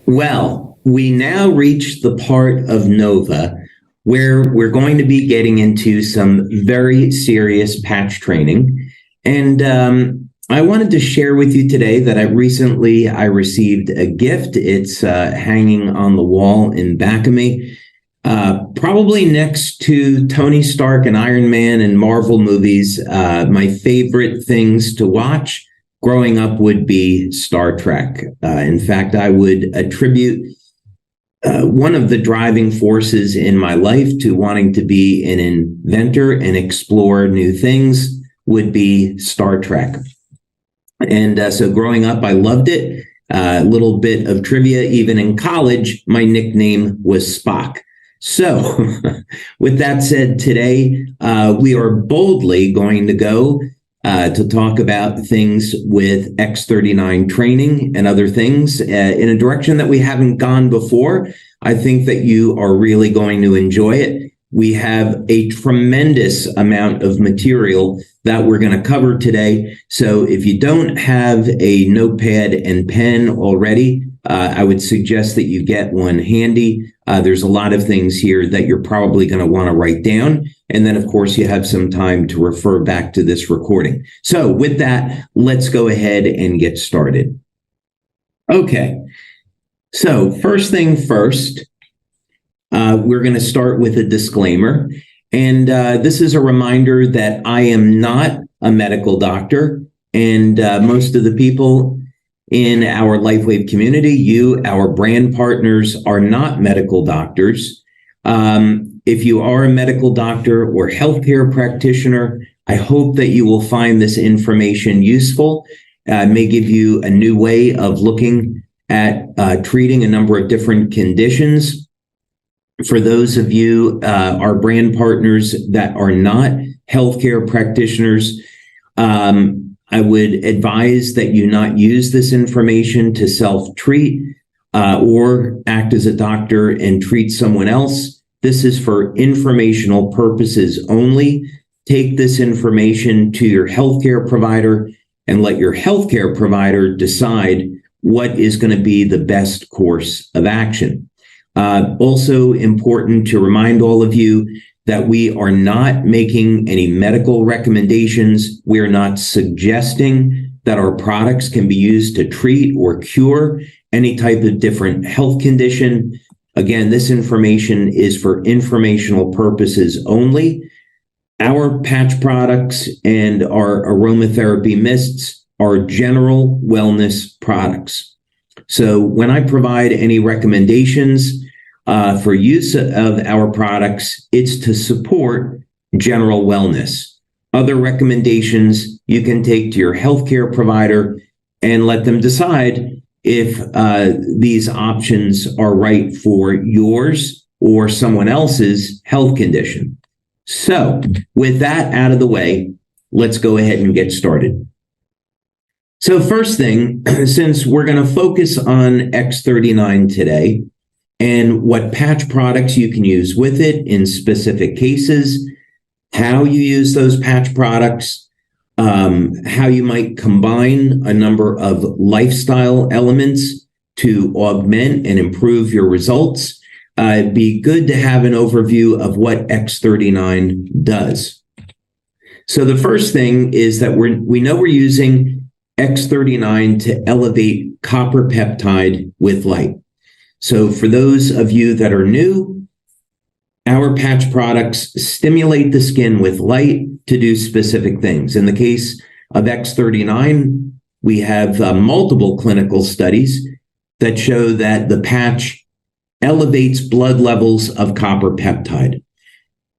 Well, we now reach the part of Nova where we're going to be getting into some very serious patch training. And I wanted to share with you today that I received a gift. It's hanging on the wall in back of me, probably next to Tony Stark and Iron Man and Marvel movies. My favorite things to watch growing up would be Star Trek. In fact, I would attribute one of the driving forces in my life to wanting to be an inventor and explore new things would be Star Trek. And so growing up, I loved it. A little bit of trivia, even in college, my nickname was Spock. So with that said, today we are boldly going to go to talk about things with X39 training and other things in a direction that we haven't gone before. I think that you are really going to enjoy it. We have a tremendous amount of material that we're going to cover today. So if you don't have a notepad and pen already, I would suggest that you get one handy. There's a lot of things here that you're probably going to want to write down. And then, of course, you have some time to refer back to this recording. So with that, let's go ahead and get started. Okay. So first thing first, we're going to start with a disclaimer. And this is a reminder that I am not a medical doctor. And most of the people in our Lifewave community, you, our brand partners, are not medical doctors. If you are a medical doctor or healthcare practitioner, I hope that you will find this information useful. It may give you a new way of looking at treating a number of different conditions. For those of you, our brand partners that are not healthcare practitioners, I would advise that you not use this information to self-treat or act as a doctor and treat someone else. This is for informational purposes only. Take this information to your healthcare provider and let your healthcare provider decide what is going to be the best course of action. Also important to remind all of you that we are not making any medical recommendations. We're not suggesting that our products can be used to treat or cure any type of different health condition. Again, this information is for informational purposes only. Our patch products and our aromatherapy mists are general wellness products. So when I provide any recommendations for use of our products, it's to support general wellness. Other recommendations you can take to your healthcare provider and let them decide if these options are right for yours or someone else's health condition. So with that out of the way, let's go ahead and get started. So first thing, since we're going to focus on X39 today and what patch products you can use with it in specific cases, how you use those patch products, how you might combine a number of lifestyle elements to augment and improve your results, it'd be good to have an overview of what X39 does. So the first thing is that we know we're using X39 to elevate copper peptide with light. So for those of you that are new, our patch products stimulate the skin with light to do specific things. In the case of X39, we have multiple clinical studies that show that the patch elevates blood levels of copper peptide.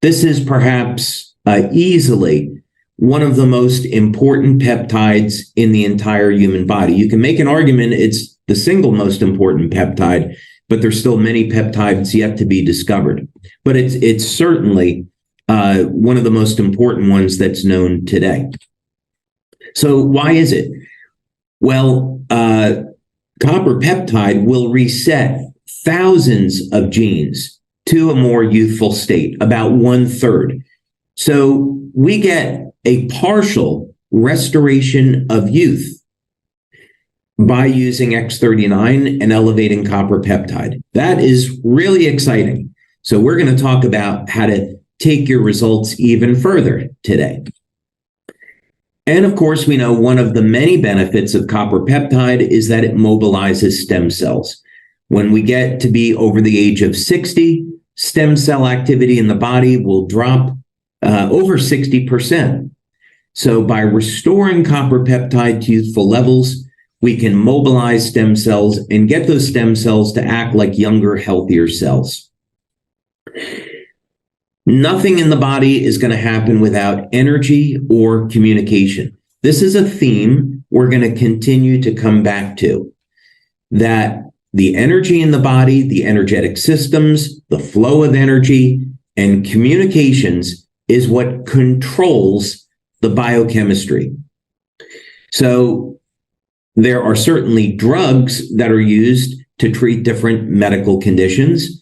This is perhaps easily one of the most important peptides in the entire human body. You can make an argument it's the single most important peptide, but there's still many peptides yet to be discovered. But it's certainly one of the most important ones that's known today. So why is it? Well, copper peptide will reset thousands of genes to a more youthful state, about 1/3. So we get a partial restoration of youth. by using X39 and elevating copper peptide. That is really exciting. So we're going to talk about how to take your results even further today. And of course, we know one of the many benefits of copper peptide is that it mobilizes stem cells. When we get to be over the age of 60, stem cell activity in the body will drop over 60%. So by restoring copper peptide to youthful levels, we can mobilize stem cells and get those stem cells to act like younger, healthier cells. Nothing in the body is going to happen without energy or communication. This is a theme we're going to continue to come back to, that the energy in the body, the energetic systems, the flow of energy, and communications is what controls the biochemistry. So there are certainly drugs that are used to treat different medical conditions.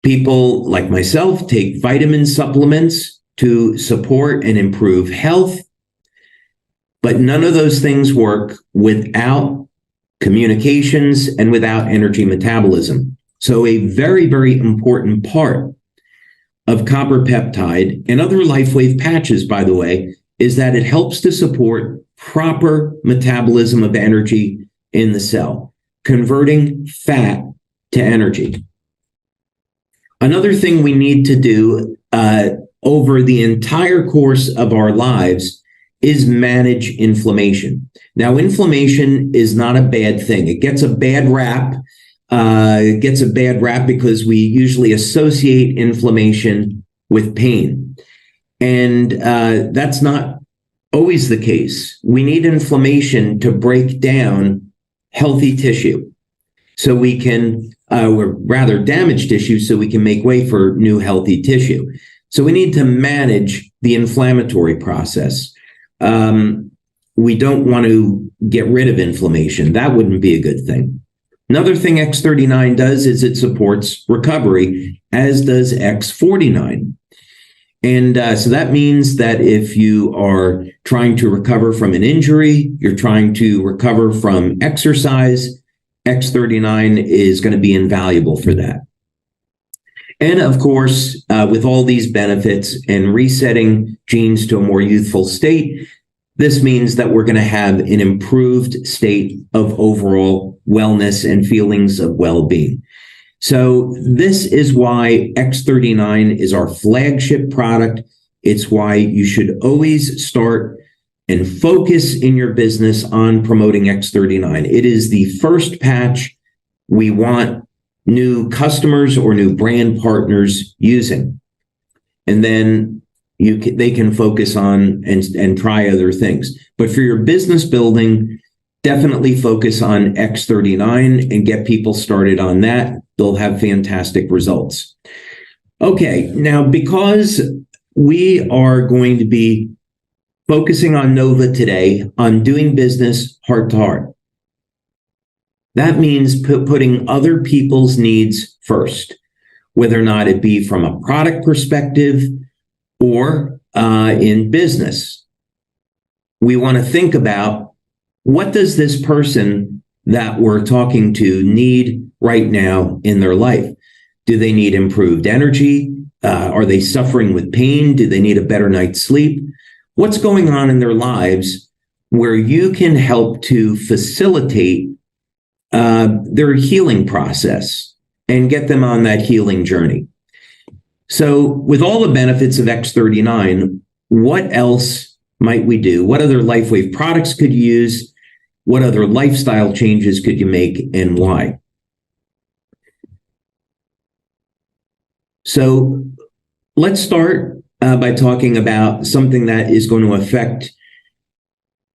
People like myself take vitamin supplements to support and improve health, but none of those things work without communications and without energy metabolism. So a very, very important part of copper peptide and other Lifewave patches, by the way, is that it helps to support proper metabolism of energy in the cell, converting fat to energy. Another thing we need to do over the entire course of our lives is manage inflammation. Now, inflammation is not a bad thing. It gets a bad rap. It gets a bad rap because we usually associate inflammation with pain. And that's not always the case. We need inflammation to break down healthy tissue so we can, or rather damaged tissue, so we can make way for new healthy tissue. So we need to manage the inflammatory process. We don't want to get rid of inflammation. That wouldn't be a good thing. Another thing X39 does is it supports recovery, as does X49. And so that means that if you are trying to recover from an injury, you're trying to recover from exercise, X39 is going to be invaluable for that. And of course, with all these benefits and resetting genes to a more youthful state, this means that we're going to have an improved state of overall wellness and feelings of well-being. So this is why X39 is our flagship product. It's why you should always start and focus in your business on promoting X39. It is the first patch we want new customers or new brand partners using. And then they can focus on and try other things. But for your business building, definitely focus on X39 and get people started on that. They'll have fantastic results. Okay, now because we are going to be focusing on Nova today, on doing business heart to heart, that means putting other people's needs first, whether or not it be from a product perspective or in business. We want to think about, what does this person that we're talking to need right now in their life? Do they need improved energy? Are they suffering with pain? Do they need a better night's sleep? What's going on in their lives where you can help to facilitate their healing process and get them on that healing journey? So with all the benefits of X39, what else might we do? What other Lifewave products could you use? What other lifestyle changes could you make, and why? So let's start by talking about something that is going to affect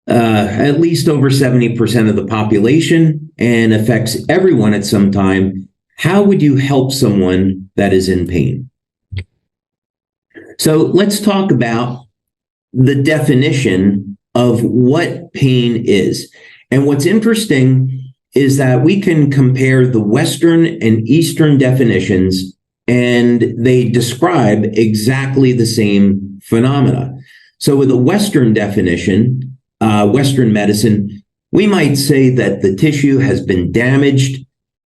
at least over 70% of the population and affects everyone at some time. How would you help someone that is in pain? So let's talk about the definition of what pain is. And what's interesting is that we can compare the Western and Eastern definitions, and they describe exactly the same phenomena. So with a Western definition, Western medicine, we might say that the tissue has been damaged,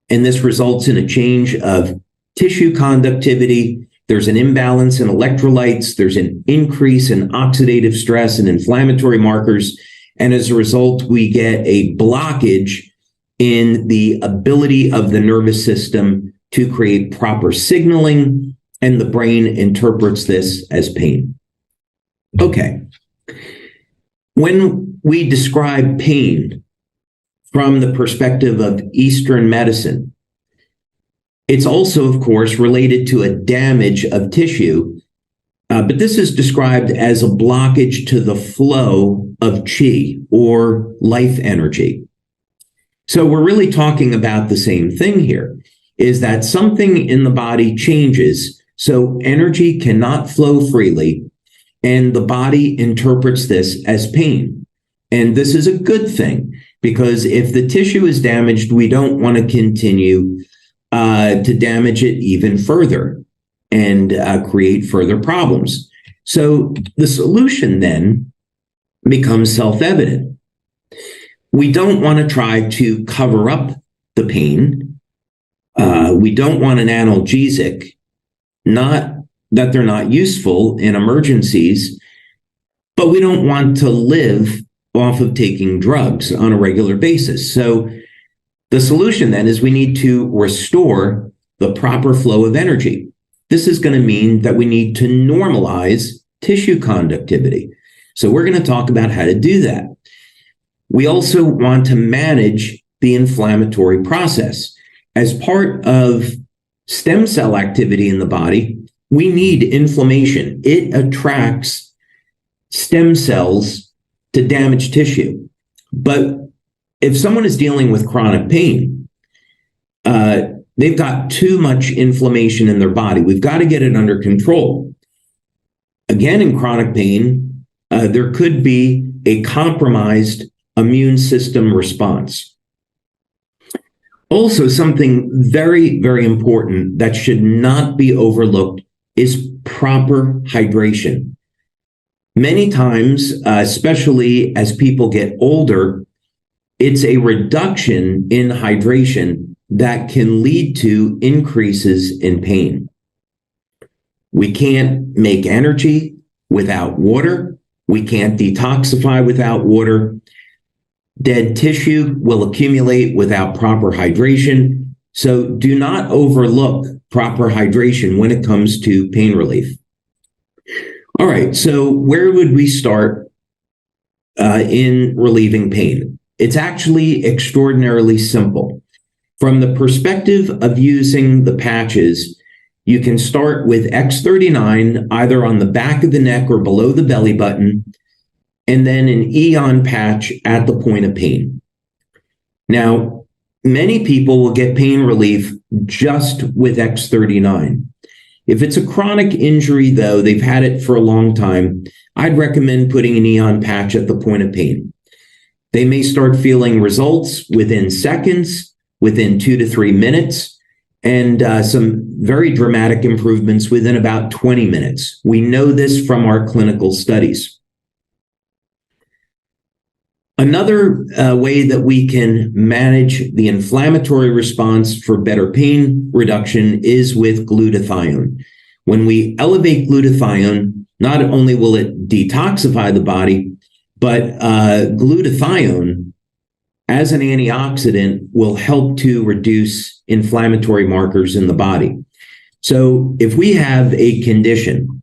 and this results in a change of tissue conductivity. There's an imbalance in electrolytes. There's an increase in oxidative stress and inflammatory markers. And as a result, we get a blockage in the ability of the nervous system to create proper signaling, and the brain interprets this as pain. Okay. When we describe pain from the perspective of Eastern medicine, it's also, of course, related to a damage of tissue, but this is described as a blockage to the flow of qi, or life energy. So we're really talking about the same thing here, is that something in the body changes, so energy cannot flow freely, and the body interprets this as pain. And this is a good thing, because if the tissue is damaged, we don't want to continue to damage it even further and create further problems. So the solution then becomes self-evident. We don't want to try to cover up the pain. We don't want an analgesic, not that they're not useful in emergencies, but we don't want to live off of taking drugs on a regular basis. So the solution then is we need to restore the proper flow of energy. This is going to mean that we need to normalize tissue conductivity. So we're going to talk about how to do that. We also want to manage the inflammatory process. As part of stem cell activity in the body, we need inflammation. It attracts stem cells to damage tissue. But if someone is dealing with chronic pain, they've got too much inflammation in their body. We've got to get it under control. Again, in chronic pain, there could be a compromised immune system response. Also, something very, very important that should not be overlooked is proper hydration. Many times, especially as people get older, it's a reduction in hydration that can lead to increases in pain. We can't make energy without water. We can't detoxify without water. Dead tissue will accumulate without proper hydration. So do not overlook proper hydration when it comes to pain relief. All right, so where would we start in relieving pain? It's actually extraordinarily simple. From the perspective of using the patches, you can start with X39 either on the back of the neck or below the belly button, and then an Eon patch at the point of pain. Now, many people will get pain relief just with X39. If it's a chronic injury, though, they've had it for a long time, I'd recommend putting an Eon patch at the point of pain. They may start feeling results within seconds, within 2 to 3 minutes, and some very dramatic improvements within about 20 minutes. We know this from our clinical studies. Another way that we can manage the inflammatory response for better pain reduction is with glutathione. When we elevate glutathione, not only will it detoxify the body, but glutathione as an antioxidant will help to reduce inflammatory markers in the body. So if we have a condition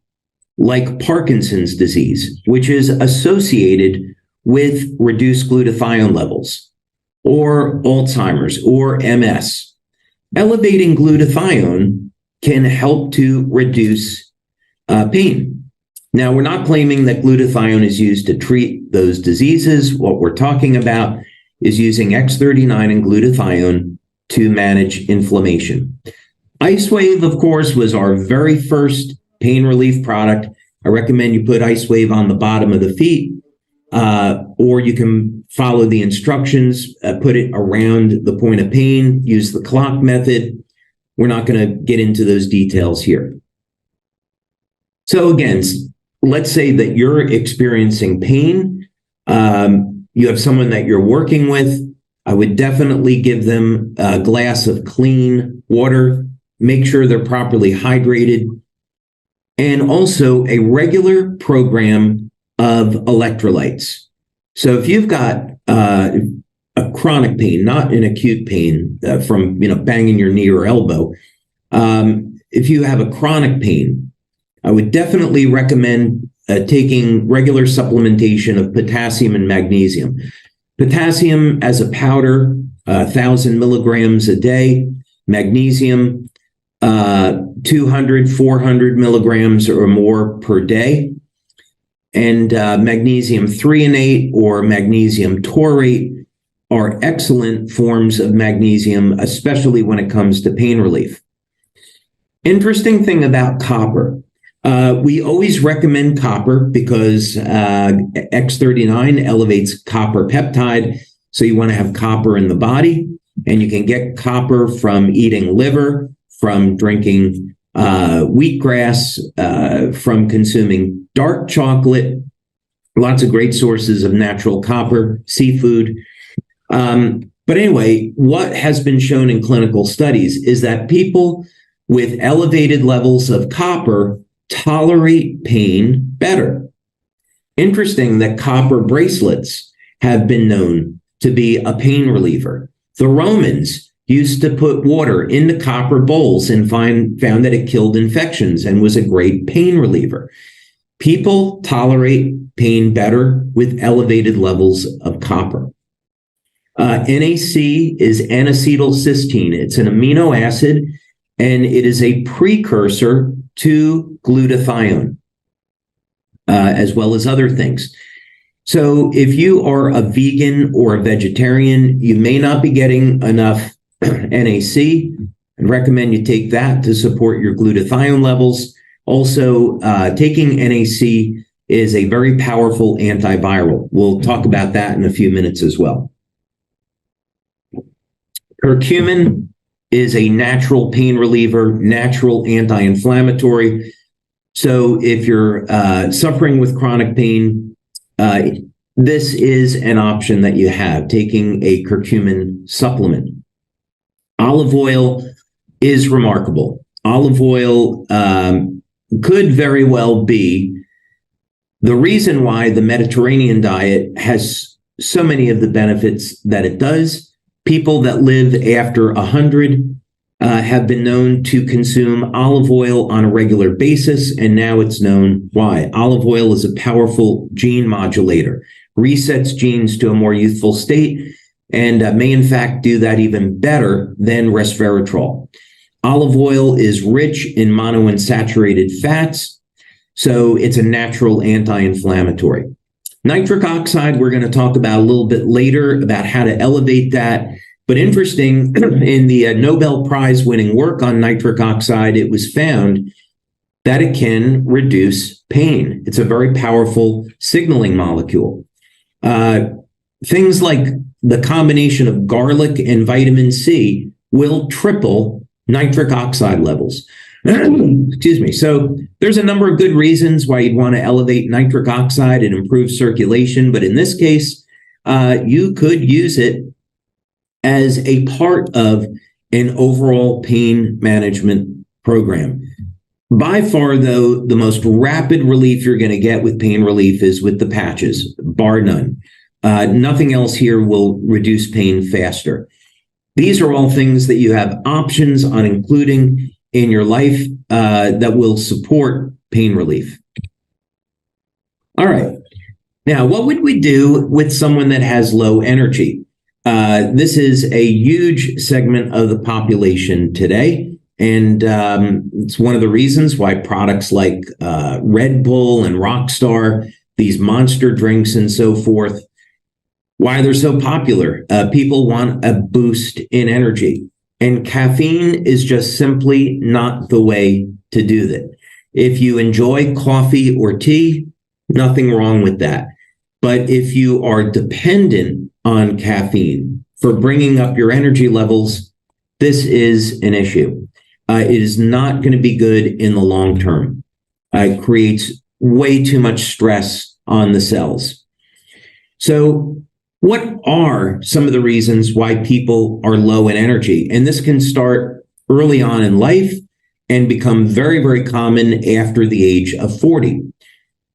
like Parkinson's disease, which is associated with reduced glutathione levels, or Alzheimer's or MS, elevating glutathione can help to reduce pain. Now, we're not claiming that glutathione is used to treat those diseases. What we're talking about is using X39 and glutathione to manage inflammation. Icewave, of course, was our very first pain relief product. I recommend you put Icewave on the bottom of the feet, or you can follow the instructions, put it around the point of pain, use the clock method. We're not going to get into those details here. So again, let's say that you're experiencing pain. you have someone that you're working with, I would definitely give them a glass of clean water, make sure they're properly hydrated, and also a regular program of electrolytes. So if you've got a chronic pain, not an acute pain from banging your knee or elbow, if you have a chronic pain, I would definitely recommend taking regular supplementation of potassium and magnesium. Potassium as a powder, 1,000 milligrams a day. Magnesium, 200, 400 milligrams or more per day. And magnesium threonate or magnesium taurate are excellent forms of magnesium, especially when it comes to pain relief. Interesting thing about copper. We always recommend copper because X39 elevates copper peptide. So you want to have copper in the body, and you can get copper from eating liver, from drinking wheatgrass, from consuming dark chocolate, lots of great sources of natural copper, seafood. But anyway, what has been shown in clinical studies is that people with elevated levels of copper tolerate pain better. Interesting that copper bracelets have been known to be a pain reliever. The Romans used to put water into copper bowls and found that it killed infections and was a great pain reliever. People tolerate pain better with elevated levels of copper. NAC is N-acetylcysteine. It's an amino acid, and it is a precursor to glutathione, as well as other things. So if you are a vegan or a vegetarian, you may not be getting enough NAC. I'd recommend you take that to support your glutathione levels. Also, taking NAC is a very powerful antiviral. We'll talk about that in a few minutes as well. Curcumin is a natural pain reliever, natural anti-inflammatory. So if you're suffering with chronic pain, this is an option that you have, taking a curcumin supplement. Olive oil is remarkable. Olive oil could very well be the reason why the Mediterranean diet has so many of the benefits that it does. People that live after 100 have been known to consume olive oil on a regular basis, and now it's known why. Olive oil is a powerful gene modulator, resets genes to a more youthful state, and may in fact do that even better than resveratrol. Olive oil is rich in monounsaturated fats, so it's a natural anti-inflammatory. Nitric oxide, we're going to talk about a little bit later about how to elevate that. But interesting, in the Nobel Prize winning work on nitric oxide, it was found that it can reduce pain. It's a very powerful signaling molecule. Things like the combination of garlic and vitamin C will triple nitric oxide levels. Excuse me. So there's a number of good reasons why you'd want to elevate nitric oxide and improve circulation. But in this case, you could use it as a part of an overall pain management program. By far, though, the most rapid relief you're going to get with pain relief is with the patches, bar none. Nothing else here will reduce pain faster. These are all things that you have options on including in your life that will support pain relief. All right. Now, what would we do with someone that has low energy? This is a huge segment of the population today. And it's one of the reasons why products like Red Bull and Rockstar, these monster drinks and so forth, why they're so popular. People want a boost in energy. And caffeine is just simply not the way to do that. If you enjoy coffee or tea, nothing wrong with that. But if you are dependent on caffeine for bringing up your energy levels, this is an issue. It is not going to be good in the long term. It creates way too much stress on the cells. So what are some of the reasons why people are low in energy? And this can start early on in life and become very, very common after the age of 40.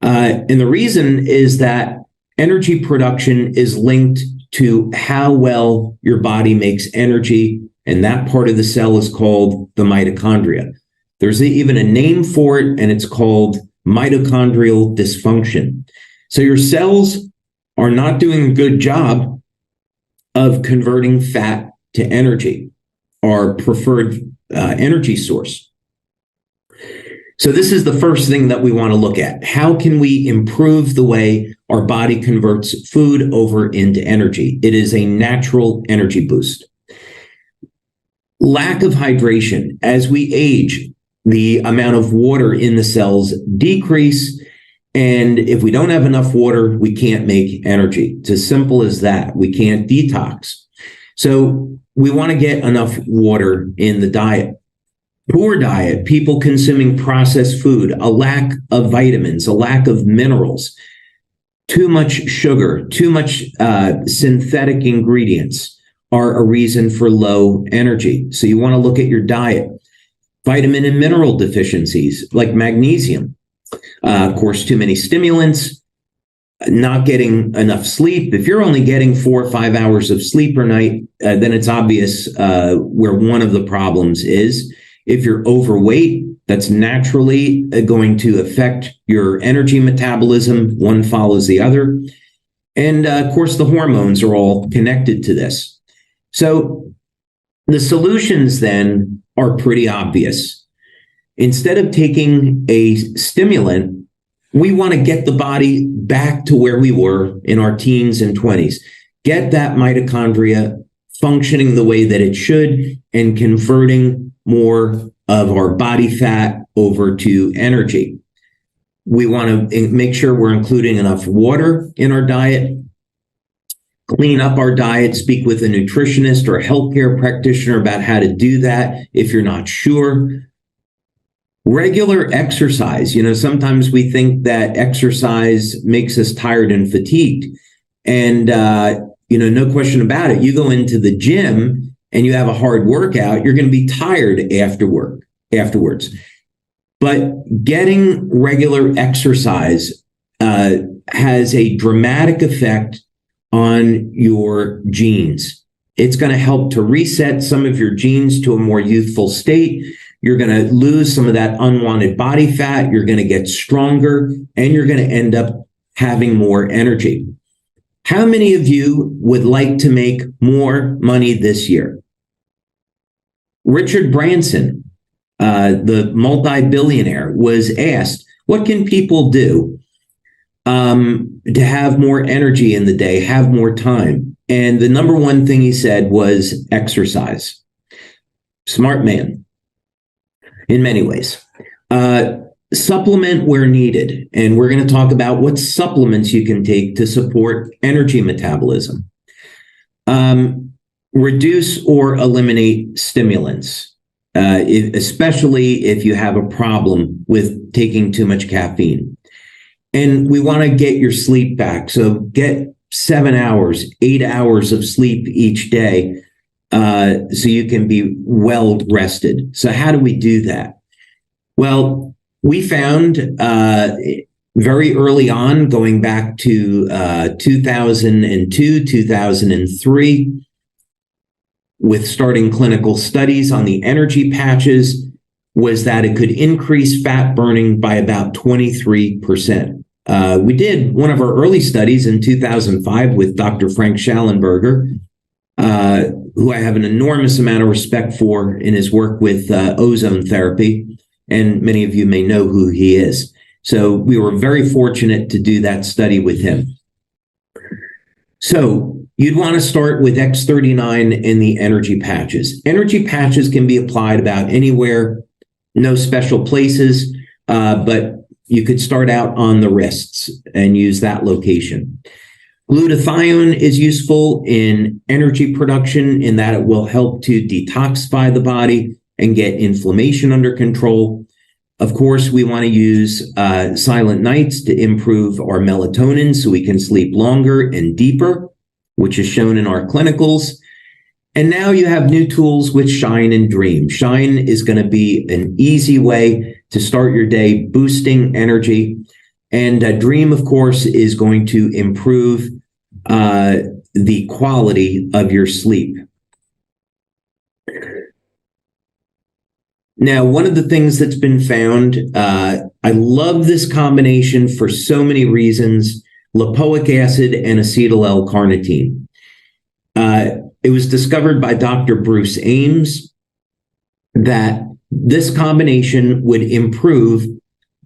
And the reason is that energy production is linked to how well your body makes energy, and that part of the cell is called the mitochondria. There's even a name for it, and it's called mitochondrial dysfunction. So your cells are not doing a good job of converting fat to energy, our preferred energy source. So this is the first thing that we want to look at. How can we improve the way our body converts food over into energy? It is a natural energy boost. Lack of hydration. As we age, the amount of water in the cells decrease. And if we don't have enough water, we can't make energy. It's as simple as that. We can't detox. So we want to get enough water in the diet. Poor diet, people consuming processed food, a lack of vitamins, a lack of minerals, too much sugar, too much synthetic ingredients are a reason for low energy. So you want to look at your diet. Vitamin and mineral deficiencies like magnesium. Of course, too many stimulants, not getting enough sleep. If you're only getting 4 or 5 hours of sleep per night, then it's obvious where one of the problems is. If you're overweight, that's naturally going to affect your energy metabolism. One follows the other. And of course, the hormones are all connected to this. So the solutions then are pretty obvious. Instead of taking a stimulant, we want to get the body back to where we were in our teens and 20s. Get that mitochondria functioning the way that it should and converting more of our body fat over to energy. We want to make sure we're including enough water in our diet, clean up our diet, speak with a nutritionist or a healthcare practitioner about how to do that if you're not sure. Regular exercise. Sometimes we think that exercise makes us tired and fatigued. And, no question about it. You go into the gym and you have a hard workout, you're going to be tired afterwards. But getting regular exercise has a dramatic effect on your genes. It's going to help to reset some of your genes to a more youthful state. You're going to lose some of that unwanted body fat. You're going to get stronger, and you're going to end up having more energy. How many of you would like to make more money this year? Richard Branson, the multi-billionaire, was asked, what can people do to have more energy in the day, have more time? And the number one thing he said was exercise. Smart man in many ways. Supplement where needed. And we're going to talk about what supplements you can take to support energy metabolism. Reduce or eliminate stimulants, especially if you have a problem with taking too much caffeine. And we want to get your sleep back. So get 7 hours, 8 hours of sleep each day so you can be well rested. So how do we do that? Well, we found very early on, going back to 2002, 2003, with starting clinical studies on the energy patches, was that it could increase fat burning by about 23%. We did one of our early studies in 2005 with Dr. Frank Schallenberger, who I have an enormous amount of respect for in his work with ozone therapy. And many of you may know who he is. So we were very fortunate to do that study with him. So you'd want to start with X39 and the energy patches. Energy patches can be applied about anywhere, no special places, but you could start out on the wrists and use that location. Glutathione is useful in energy production in that it will help to detoxify the body and get inflammation under control. Of course, we want to use silent nights to improve our melatonin so we can sleep longer and deeper. which is shown in our clinicals. And now you have new tools with Shine and Dream. Shine is going to be an easy way to start your day, boosting energy. And Dream, of course, is going to improve the quality of your sleep. Now, one of the things that's been found, I love this combination for so many reasons, lipoic acid and acetyl L-carnitine. It was discovered by Dr. Bruce Ames that this combination would improve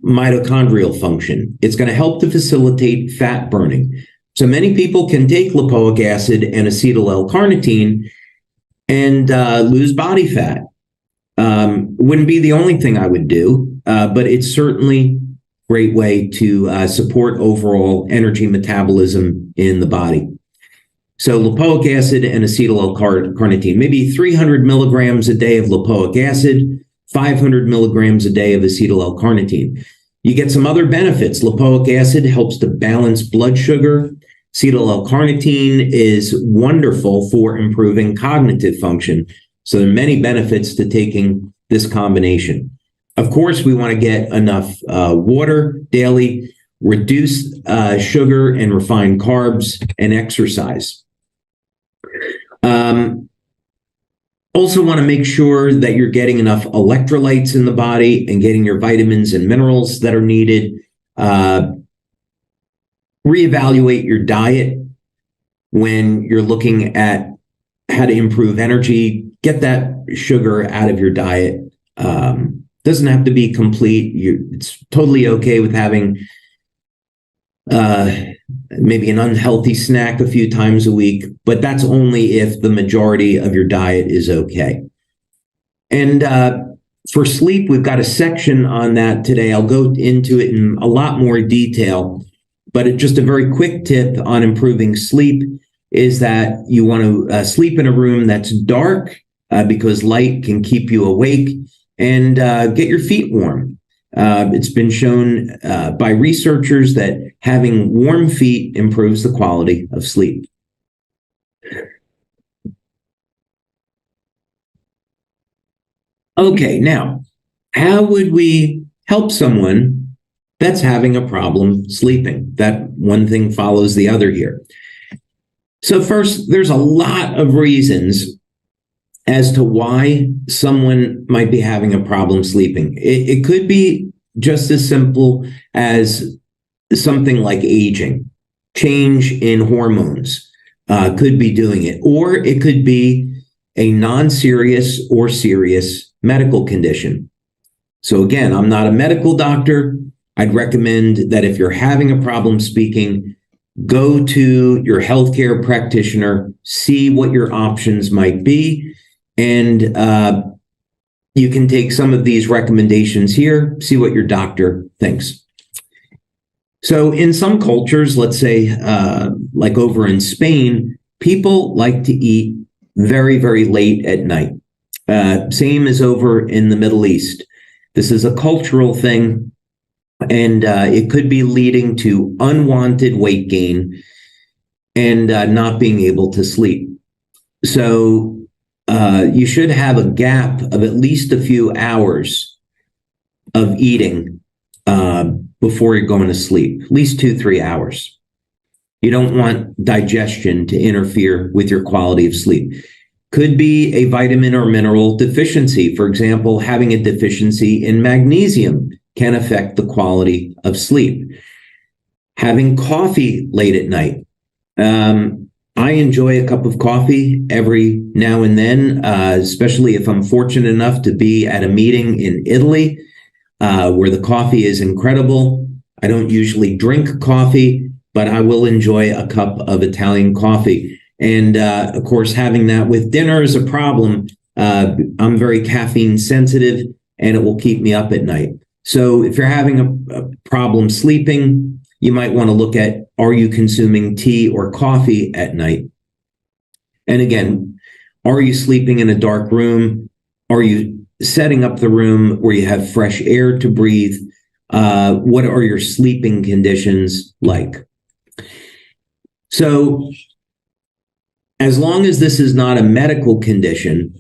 mitochondrial function. It's going to help to facilitate fat burning. So many people can take lipoic acid and acetyl L-carnitine and lose body fat. Wouldn't be the only thing I would do, but it's certainly a great way to support overall energy metabolism in the body. So lipoic acid and acetyl L-carnitine, maybe 300 milligrams a day of lipoic acid, 500 milligrams a day of acetyl L-carnitine. You get some other benefits. Lipoic acid helps to balance blood sugar. Acetyl L-carnitine is wonderful for improving cognitive function. So there are many benefits to taking this combination. Of course, we want to get enough water daily, reduce sugar and refined carbs, and exercise. Also want to make sure that you're getting enough electrolytes in the body and getting your vitamins and minerals that are needed. Reevaluate your diet when you're looking at how to improve energy. Get that sugar out of your diet. Doesn't have to be complete. It's totally okay with having maybe an unhealthy snack a few times a week, but that's only if the majority of your diet is okay. And for sleep, we've got a section on that today. I'll go into it in a lot more detail, but just a very quick tip on improving sleep is that you want to sleep in a room that's dark because light can keep you awake, and get your feet warm. It's been shown by researchers that having warm feet improves the quality of sleep. Okay, now, how would we help someone that's having a problem sleeping? That one thing follows the other here. So first, there's a lot of reasons as to why someone might be having a problem sleeping. It could be just as simple as something like aging, change in hormones could be doing it, or it could be a non-serious or serious medical condition. So again, I'm not a medical doctor. I'd recommend that if you're having a problem speaking, go to your healthcare practitioner, see what your options might be, and you can take some of these recommendations here, see what your doctor thinks. So in some cultures, let's say like over in Spain, people like to eat very, very late at night. Same as over in the Middle East. This is a cultural thing, and it could be leading to unwanted weight gain and not being able to sleep. So you should have a gap of at least a few hours of eating before you're going to sleep, at least 2-3 hours. You don't want digestion to interfere with your quality of sleep. Could be a vitamin or mineral deficiency. For example, having a deficiency in magnesium can affect the quality of sleep. Having coffee late at night. I enjoy a cup of coffee every now and then, especially if I'm fortunate enough to be at a meeting in Italy where the coffee is incredible. I don't usually drink coffee, but I will enjoy a cup of Italian coffee. And of course, having that with dinner is a problem. I'm very caffeine sensitive, and it will keep me up at night. So if you're having a problem sleeping, you might want to look at, are you consuming tea or coffee at night? And again, are you sleeping in a dark room? Are you setting up the room where you have fresh air to breathe? What are your sleeping conditions like? So as long as this is not a medical condition,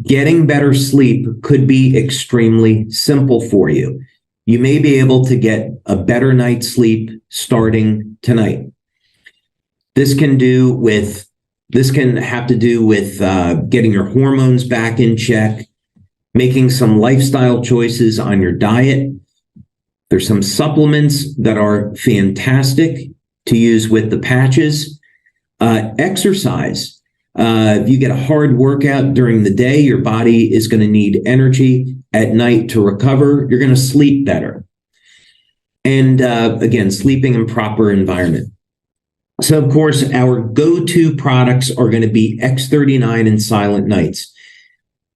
getting better sleep could be extremely simple for you. You may be able to get a better night's sleep starting tonight. This can have to do with getting your hormones back in check, making some lifestyle choices on your diet. There's some supplements that are fantastic to use with the patches. Exercise. If you get a hard workout during the day, your body is going to need energy at night to recover. You're going to sleep better. And again, sleeping in proper environment. So, of course, our go-to products are going to be X39 and Silent Nights.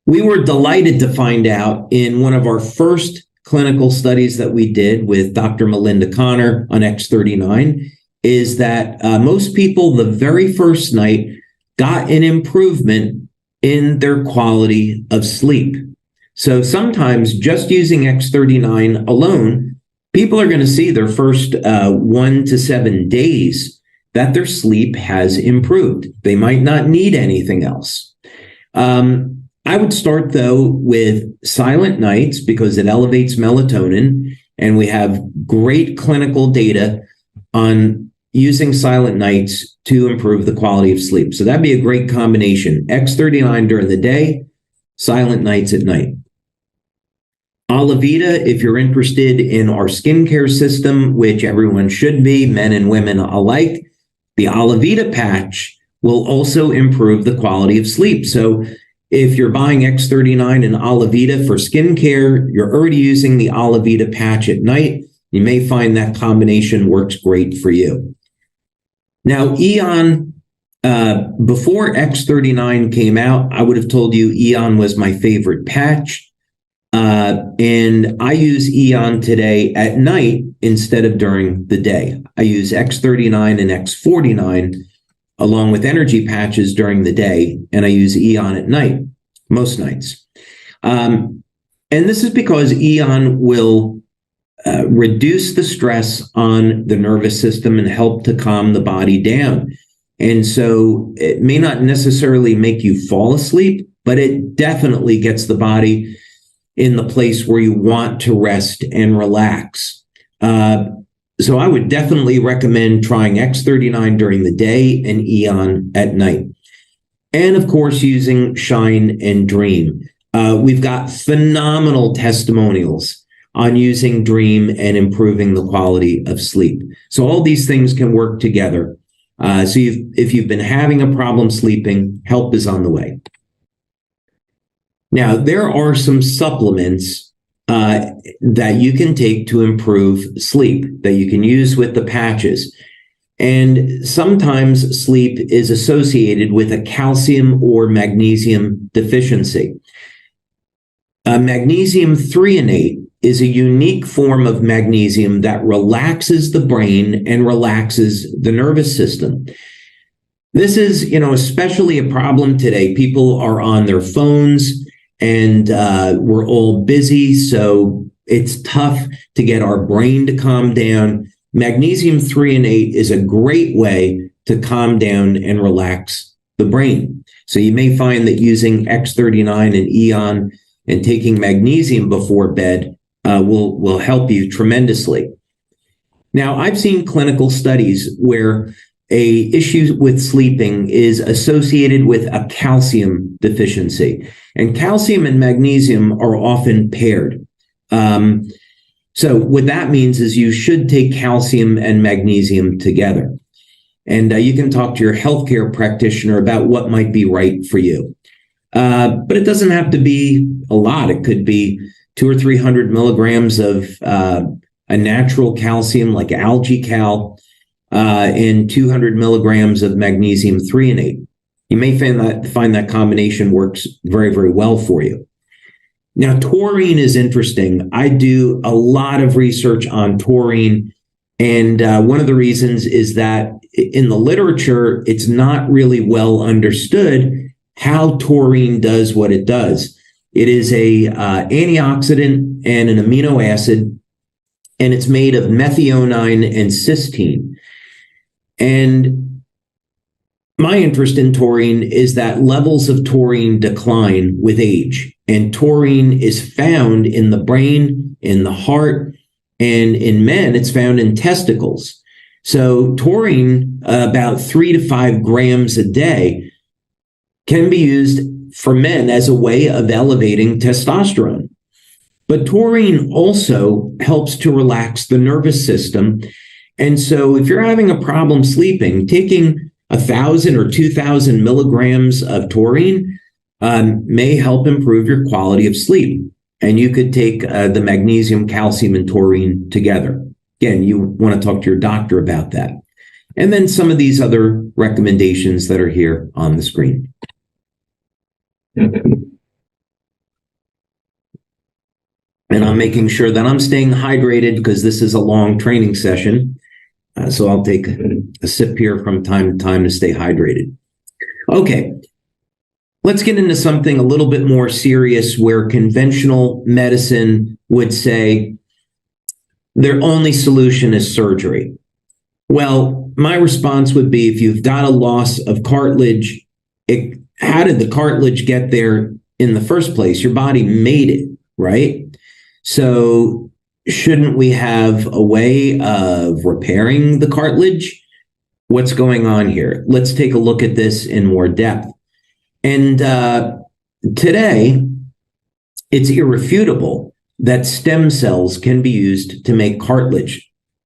We were delighted to find out in one of our first clinical studies that we did with Dr. Melinda Connor on X39 is that most people the very first night got an improvement in their quality of sleep. So sometimes just using X39 alone, people are going to see their first 1 to 7 days that their sleep has improved. They might not need anything else. I would start, though, with Silent Nights because it elevates melatonin, and we have great clinical data on using Silent Nights to improve the quality of sleep. So that'd be a great combination. X39 during the day, Silent Nights at night. Alavita, if you're interested in our skincare system, which everyone should be, men and women alike, the Alavita patch will also improve the quality of sleep. So if you're buying X39 and Alavita for skincare, you're already using the Alavita patch at night. You may find that combination works great for you. Now, Eon, before X39 came out, I would have told you Eon was my favorite patch. And I use Eon today at night instead of during the day. I use X39 and X49 along with energy patches during the day, and I use Eon at night, most nights. And this is because Eon will reduce the stress on the nervous system and help to calm the body down. And so it may not necessarily make you fall asleep, but it definitely gets the body in the place where you want to rest and relax. So I would definitely recommend trying X39 during the day and Eon at night. And of course, using Shine and Dream. We've got phenomenal testimonials on using Dream and improving the quality of sleep. So all these things can work together. If you've been having a problem sleeping, help is on the way. Now, there are some supplements that you can take to improve sleep that you can use with the patches. And sometimes sleep is associated with a calcium or magnesium deficiency. Magnesium threonate is a unique form of magnesium that relaxes the brain and relaxes the nervous system. This is, especially a problem today. People are on their phones and we're all busy, so it's tough to get our brain to calm down. Magnesium threonate is a great way to calm down and relax the brain. So you may find that using X39 and Eon and taking magnesium before bed will help you tremendously. Now, I've seen clinical studies where a issue with sleeping is associated with a calcium deficiency, and calcium and magnesium are often paired. So what that means is you should take calcium and magnesium together. And you can talk to your healthcare practitioner about what might be right for you. But it doesn't have to be a lot. It could be 200 or 300 milligrams of a natural calcium like Algae Cal and 200 milligrams of magnesium threonate. You may find that combination works very, very well for you. Now, taurine is interesting. I do a lot of research on taurine, and one of the reasons is that in the literature, it's not really well understood how taurine does what it does. It is a antioxidant and an amino acid, and it's made of methionine and cysteine. And my interest in taurine is that levels of taurine decline with age, and taurine is found in the brain, in the heart, and in men, it's found in testicles. So taurine, about 3 to 5 grams a day, can be used for men as a way of elevating testosterone. But taurine also helps to relax the nervous system. And so if you're having a problem sleeping, taking 1,000 or 2,000 milligrams of taurine may help improve your quality of sleep. And you could take the magnesium, calcium, and taurine together. Again, you want to talk to your doctor about that. And then some of these other recommendations that are here on the screen. And I'm making sure that I'm staying hydrated because this is a long training session. So I'll take a sip here from time to time to stay hydrated. Okay, let's get into something a little bit more serious where conventional medicine would say their only solution is surgery. Well, my response would be, if you've got a loss of cartilage, how did the cartilage get there in the first place? Your body made it, right? So shouldn't we have a way of repairing the cartilage? What's going on here? Let's take a look at this in more depth. And today, it's irrefutable that stem cells can be used to make cartilage.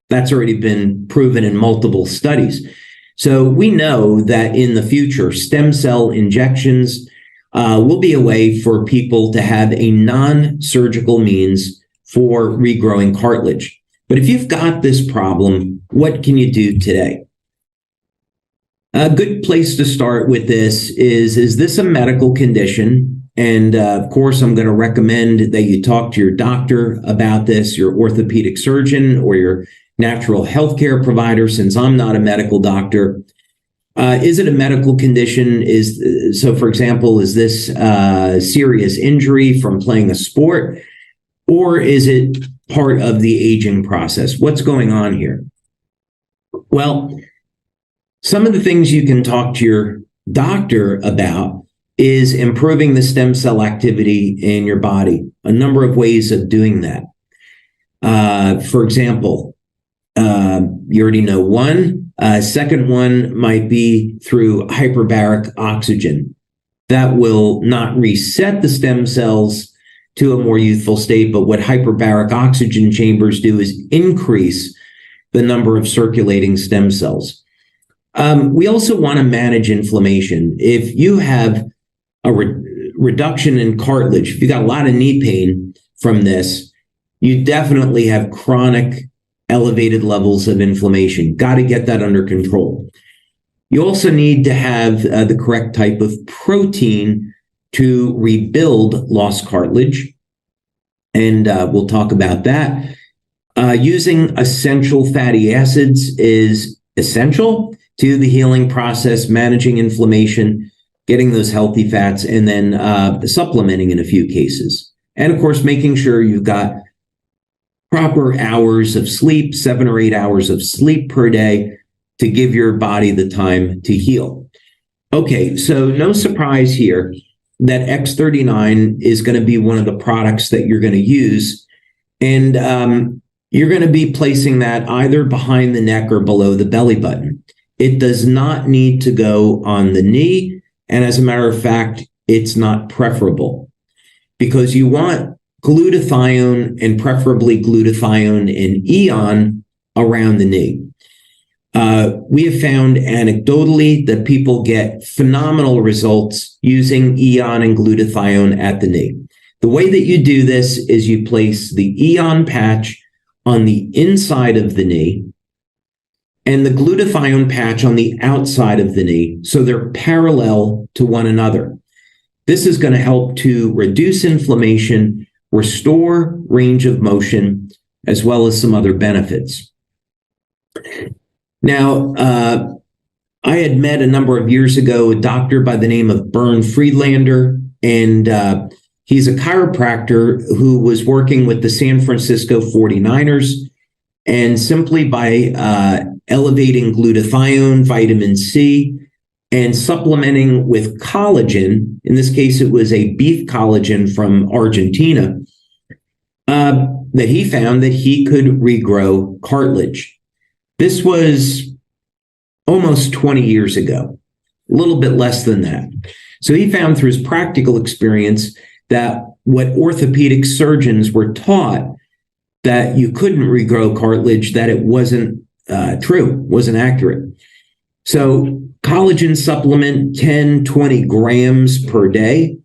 That's already been proven in multiple studies. So we know that in the future, stem cell injections will be a way for people to have a non-surgical means for regrowing cartilage. But if you've got this problem, what can you do today? A good place to start with this is this a medical condition? And of course, I'm going to recommend that you talk to your doctor about this, your orthopedic surgeon or your natural health care provider, since I'm not a medical doctor. Is it a medical condition? So, for example, is this serious injury from playing a sport? Or is it part of the aging process? What's going on here? Well, some of the things you can talk to your doctor about is improving the stem cell activity in your body. A number of ways of doing that. For example, you already know one. Second one might be through hyperbaric oxygen. That will not reset the stem cells to a more youthful state, but what hyperbaric oxygen chambers do is increase the number of circulating stem cells. We also want to manage inflammation. If you have a reduction in cartilage, if you got a lot of knee pain from this, you definitely have chronic elevated levels of inflammation. Got to get that under control. You also need to have the correct type of protein to rebuild lost cartilage. And we'll talk about that. Using essential fatty acids is essential to the healing process, managing inflammation, getting those healthy fats, and then supplementing in a few cases. And of course, making sure you've got proper hours of sleep, 7 or 8 hours of sleep per day to give your body the time to heal. Okay, so no surprise here that X39 is going to be one of the products that you're going to use. And you're going to be placing that either behind the neck or below the belly button. It does not need to go on the knee. And as a matter of fact, it's not preferable because you want glutathione and preferably glutathione and eon around the knee. We have found anecdotally that people get phenomenal results using eon and glutathione at the knee. The way that you do this is you place the eon patch on the inside of the knee and the glutathione patch on the outside of the knee, so they're parallel to one another. This is going to help to reduce inflammation, restore range of motion, as well as some other benefits. Now, I had met a number of years ago a doctor by the name of Bernd Friedlander, and he's a chiropractor who was working with the San Francisco 49ers, and simply by elevating glutathione, vitamin C, and supplementing with collagen. In this case, it was a beef collagen from Argentina, that he found that he could regrow cartilage. This was almost 20 years ago, a little bit less than that. So he found through his practical experience that what orthopedic surgeons were taught, that you couldn't regrow cartilage, that it wasn't true, wasn't accurate. So collagen supplement, 10, 20 grams per day,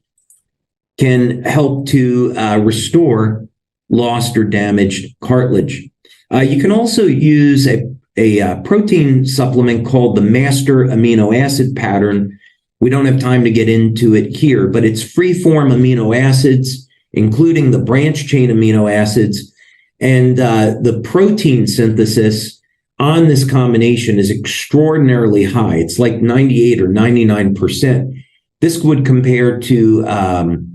can help to restore lost or damaged cartilage. You can also use a protein supplement called the master amino acid pattern. We don't have time to get into it here, but it's free-form amino acids, including the branch chain amino acids, and the protein synthesis on this combination is extraordinarily high. It's like 98 or 99%. This would compare to,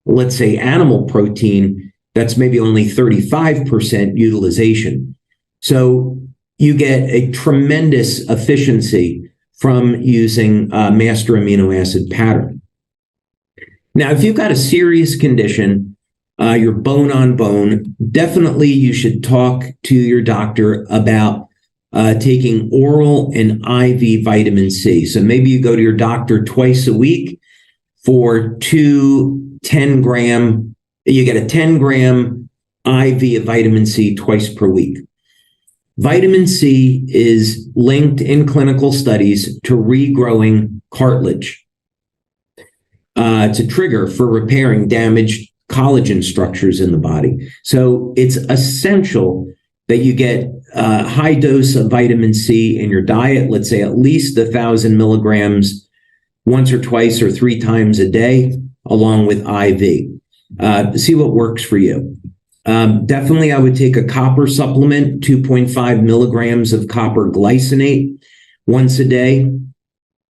let's say, animal protein that's maybe only 35% utilization. So you get a tremendous efficiency from using master amino acid pattern. Now, if you've got a serious condition, you're bone on bone, definitely you should talk to your doctor about taking oral and IV vitamin C. So maybe you go to your doctor twice a week for 2 10-gram, you get a 10-gram IV of vitamin C twice per week. Vitamin C is linked in clinical studies to regrowing cartilage. It's a trigger for repairing damaged collagen structures in the body. So it's essential that you get a high dose of vitamin C in your diet, let's say at least 1,000 milligrams once or twice or 3 times a day, along with IV. See what works for you. Definitely, I would take a copper supplement, 2.5 milligrams of copper glycinate once a day.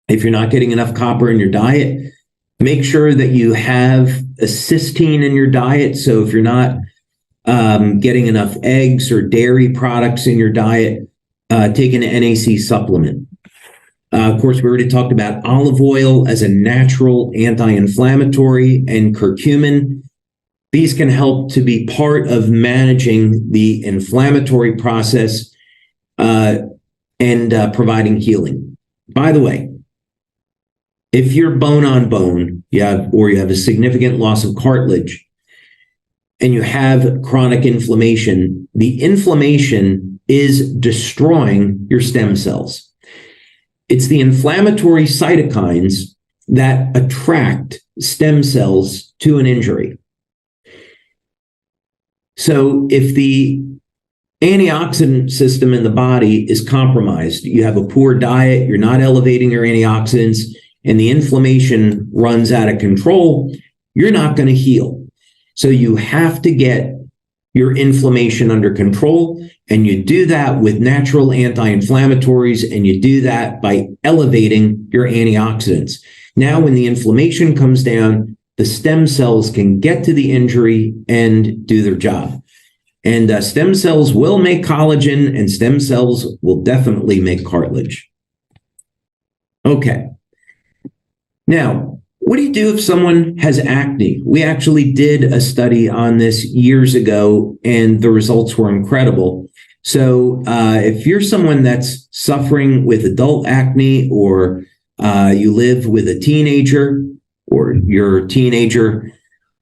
If you're not getting enough copper in your diet, make sure that you have a cysteine in your diet. So if you're not getting enough eggs or dairy products in your diet, take an NAC supplement. Of course, we already talked about olive oil as a natural anti-inflammatory, and curcumin. These can help to be part of managing the inflammatory process and providing healing. By the way, if you're bone on bone, you have a significant loss of cartilage, and you have chronic inflammation, the inflammation is destroying your stem cells. It's the inflammatory cytokines that attract stem cells to an injury. So if the antioxidant system in the body is compromised, you have a poor diet, you're not elevating your antioxidants, and the inflammation runs out of control, you're not going to heal. So you have to get your inflammation under control, and you do that with natural anti-inflammatories, and you do that by elevating your antioxidants. Now, when the inflammation comes down, the stem cells can get to the injury and do their job. And stem cells will make collagen, and stem cells will definitely make cartilage. Okay. Now, what do you do if someone has acne? We actually did a study on this years ago, and the results were incredible. So if you're someone that's suffering with adult acne, or you live with a teenager, or you're a teenager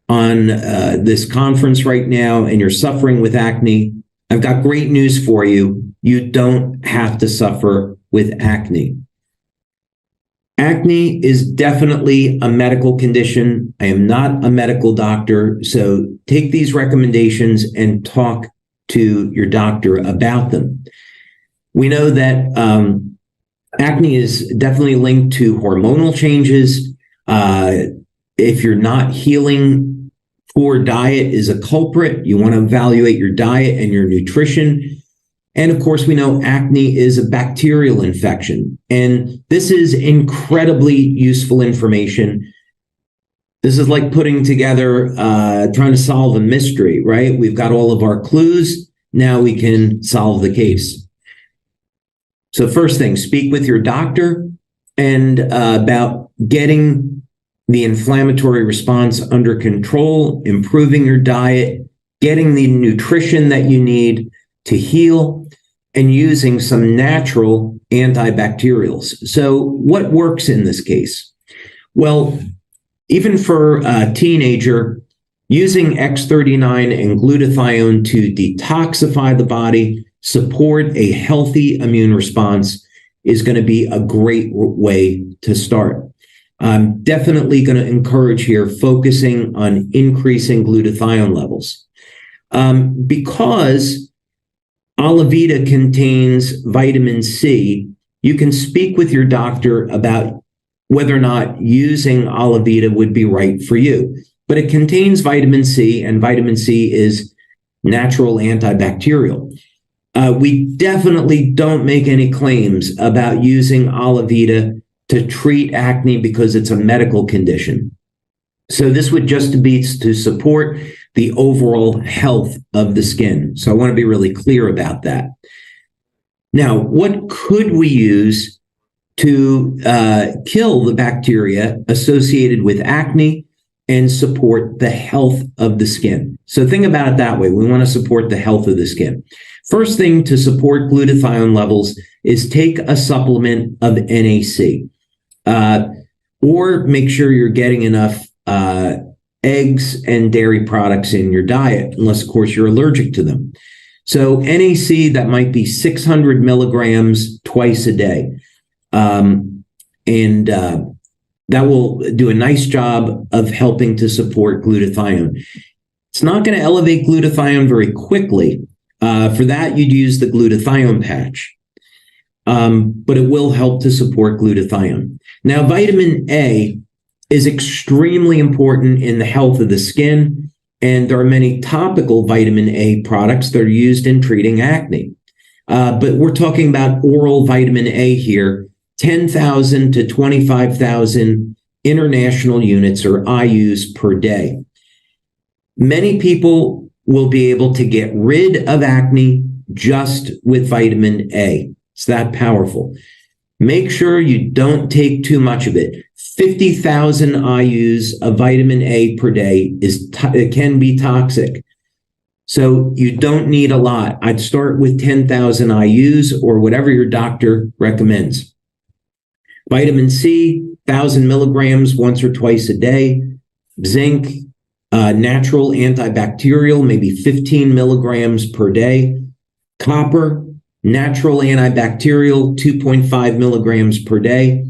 on this conference right now and you're suffering with acne, I've got great news for you. You don't have to suffer with acne. Acne is definitely a medical condition. I am not a medical doctor, so take these recommendations and talk to your doctor about them. We know that acne is definitely linked to hormonal changes. If you're not healing, poor diet is a culprit. You want to evaluate your diet and your nutrition. And of course, we know acne is a bacterial infection. And this is incredibly useful information. This is like putting together, trying to solve a mystery, right? We've got all of our clues. Now we can solve the case. So first thing, speak with your doctor. and about getting the inflammatory response under control, improving your diet, getting the nutrition that you need to heal, and using some natural antibacterials. So what works in this case? Well, even for a teenager, using X39 and glutathione to detoxify the body, support a healthy immune response is going to be a great way to start. I'm definitely going to encourage here focusing on increasing glutathione levels. Because Alavita contains vitamin C, you can speak with your doctor about whether or not using Alavita would be right for you. But it contains vitamin C, and vitamin C is natural antibacterial. We definitely don't make any claims about using Alavita to treat acne because it's a medical condition. So this would just be to support the overall health of the skin. So I want to be really clear about that. Now, what could we use to kill the bacteria associated with acne and support the health of the skin? So think about it that way. We want to support the health of the skin. First thing to support glutathione levels is take a supplement of NAC, or make sure you're getting enough eggs and dairy products in your diet, unless, of course, you're allergic to them. So NAC, that might be 600 milligrams twice a day. That will do a nice job of helping to support glutathione. It's not going to elevate glutathione very quickly. For that, you'd use the glutathione patch. But it will help to support glutathione. Now, vitamin A is extremely important in the health of the skin, and there are many topical vitamin A products that are used in treating acne. But we're talking about oral vitamin A here, 10,000 to 25,000 international units or IUs per day. Many people will be able to get rid of acne just with vitamin A. It's that powerful. Make sure you don't take too much of it. 50,000 IUs of vitamin A per day it can be toxic. So you don't need a lot. I'd start with 10,000 IUs or whatever your doctor recommends. Vitamin C, 1,000 milligrams once or twice a day. Zinc, natural antibacterial, maybe 15 milligrams per day. Copper, natural antibacterial, 2.5 milligrams per day.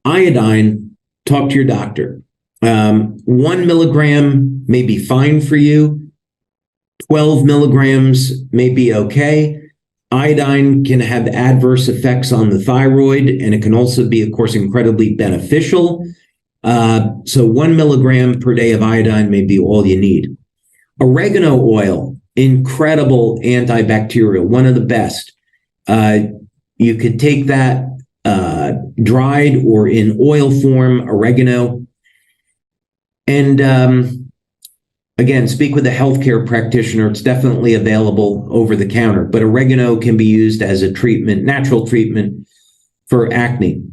Iodine, talk to your doctor. 1 milligram may be fine for you. 12 milligrams may be okay. Iodine can have adverse effects on the thyroid, and it can also be, of course, incredibly beneficial. So 1 milligram per day of iodine may be all you need. Oregano oil, incredible antibacterial, one of the best. You could take that dried or in oil form, oregano. And again, speak with a healthcare practitioner. It's definitely available over the counter, but oregano can be used as a treatment, natural treatment for acne.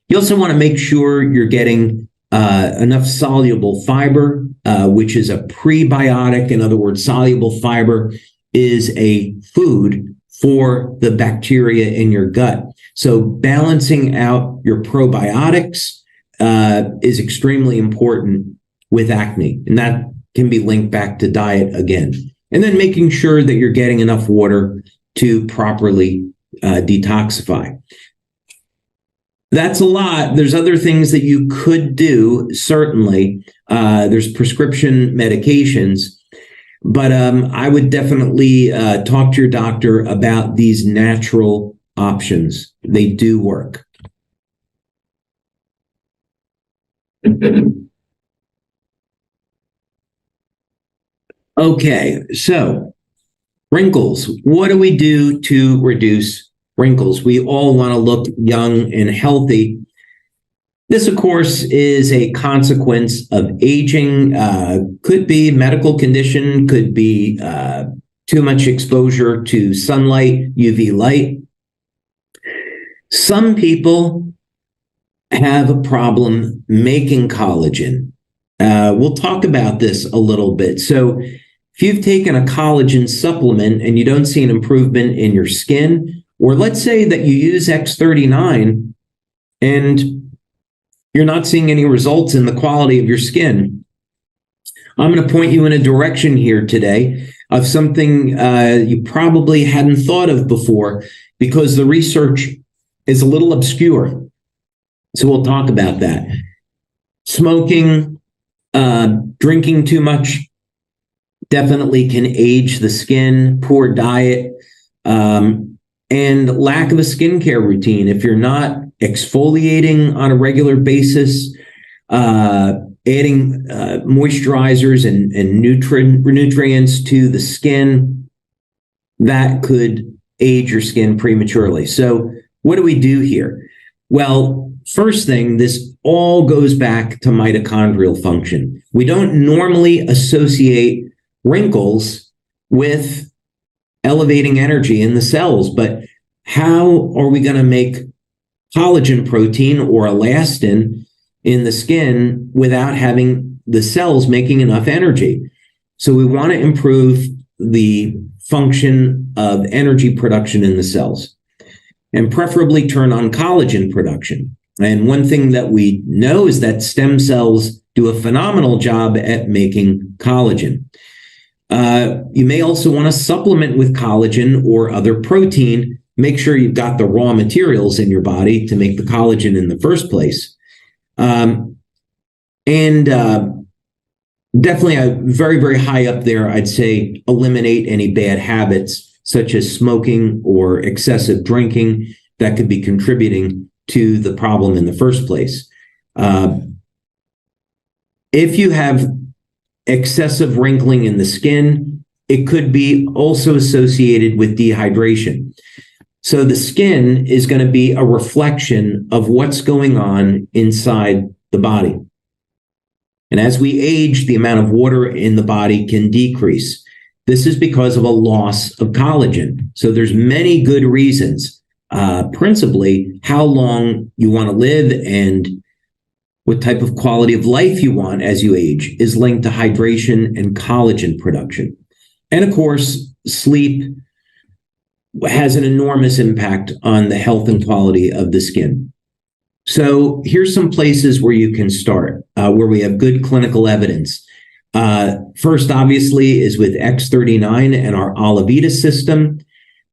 You also want to make sure you're getting enough soluble fiber, which is a prebiotic. In other words, soluble fiber is a food for the bacteria in your gut. So balancing out your probiotics is extremely important with acne, and that can be linked back to diet again. And then making sure that you're getting enough water to properly detoxify. That's a lot. There's other things that you could do, certainly. There's prescription medications, but I would definitely talk to your doctor about these natural options. They do work. Okay, so wrinkles. What do we do to reduce wrinkles? We all want to look young and healthy. This, of course, is a consequence of aging. Could be medical condition, could be too much exposure to sunlight, UV light. Some people have a problem making collagen. We'll talk about this a little bit. So if you've taken a collagen supplement and you don't see an improvement in your skin, or let's say that you use X39 and you're not seeing any results in the quality of your skin, I'm going to point you in a direction here today of something you probably hadn't thought of before, because the research is a little obscure. So we'll talk about that. Smoking, drinking too much definitely can age the skin, poor diet, and lack of a skincare routine. If you're not exfoliating on a regular basis, adding moisturizers and nutrients to the skin, that could age your skin prematurely. So what do we do here? Well, first thing, this all goes back to mitochondrial function. We don't normally associate wrinkles with elevating energy in the cells, but how are we going to make collagen protein or elastin in the skin without having the cells making enough energy? So we want to improve the function of energy production in the cells, and preferably turn on collagen production. And one thing that we know is that stem cells do a phenomenal job at making collagen. You may also want to supplement with collagen or other protein. Make sure you've got the raw materials in your body to make the collagen in the first place. Definitely very, very high up there, I'd say eliminate any bad habits such as smoking or excessive drinking that could be contributing to the problem in the first place. If you have excessive wrinkling in the skin, it could be also associated with dehydration. So the skin is going to be a reflection of what's going on inside the body. And as we age, the amount of water in the body can decrease. This is because of a loss of collagen. So there's many good reasons, principally how long you want to live and what type of quality of life you want as you age is linked to hydration and collagen production. And of course, sleep has an enormous impact on the health and quality of the skin. So here's some places where you can start, where we have good clinical evidence. First, obviously, is with X39 and our Alavita system.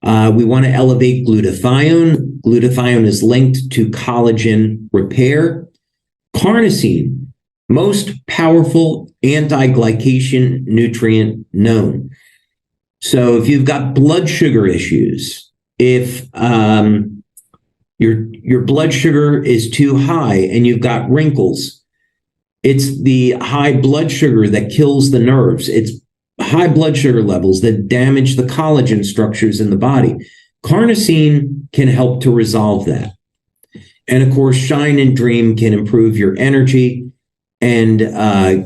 We want to elevate glutathione. Glutathione is linked to collagen repair. Carnosine, most powerful anti-glycation nutrient known. So if you've got blood sugar issues, if your blood sugar is too high and you've got wrinkles, it's the high blood sugar that kills the nerves. It's high blood sugar levels that damage the collagen structures in the body. Carnosine can help to resolve that. And of course, Shine and Dream can improve your energy and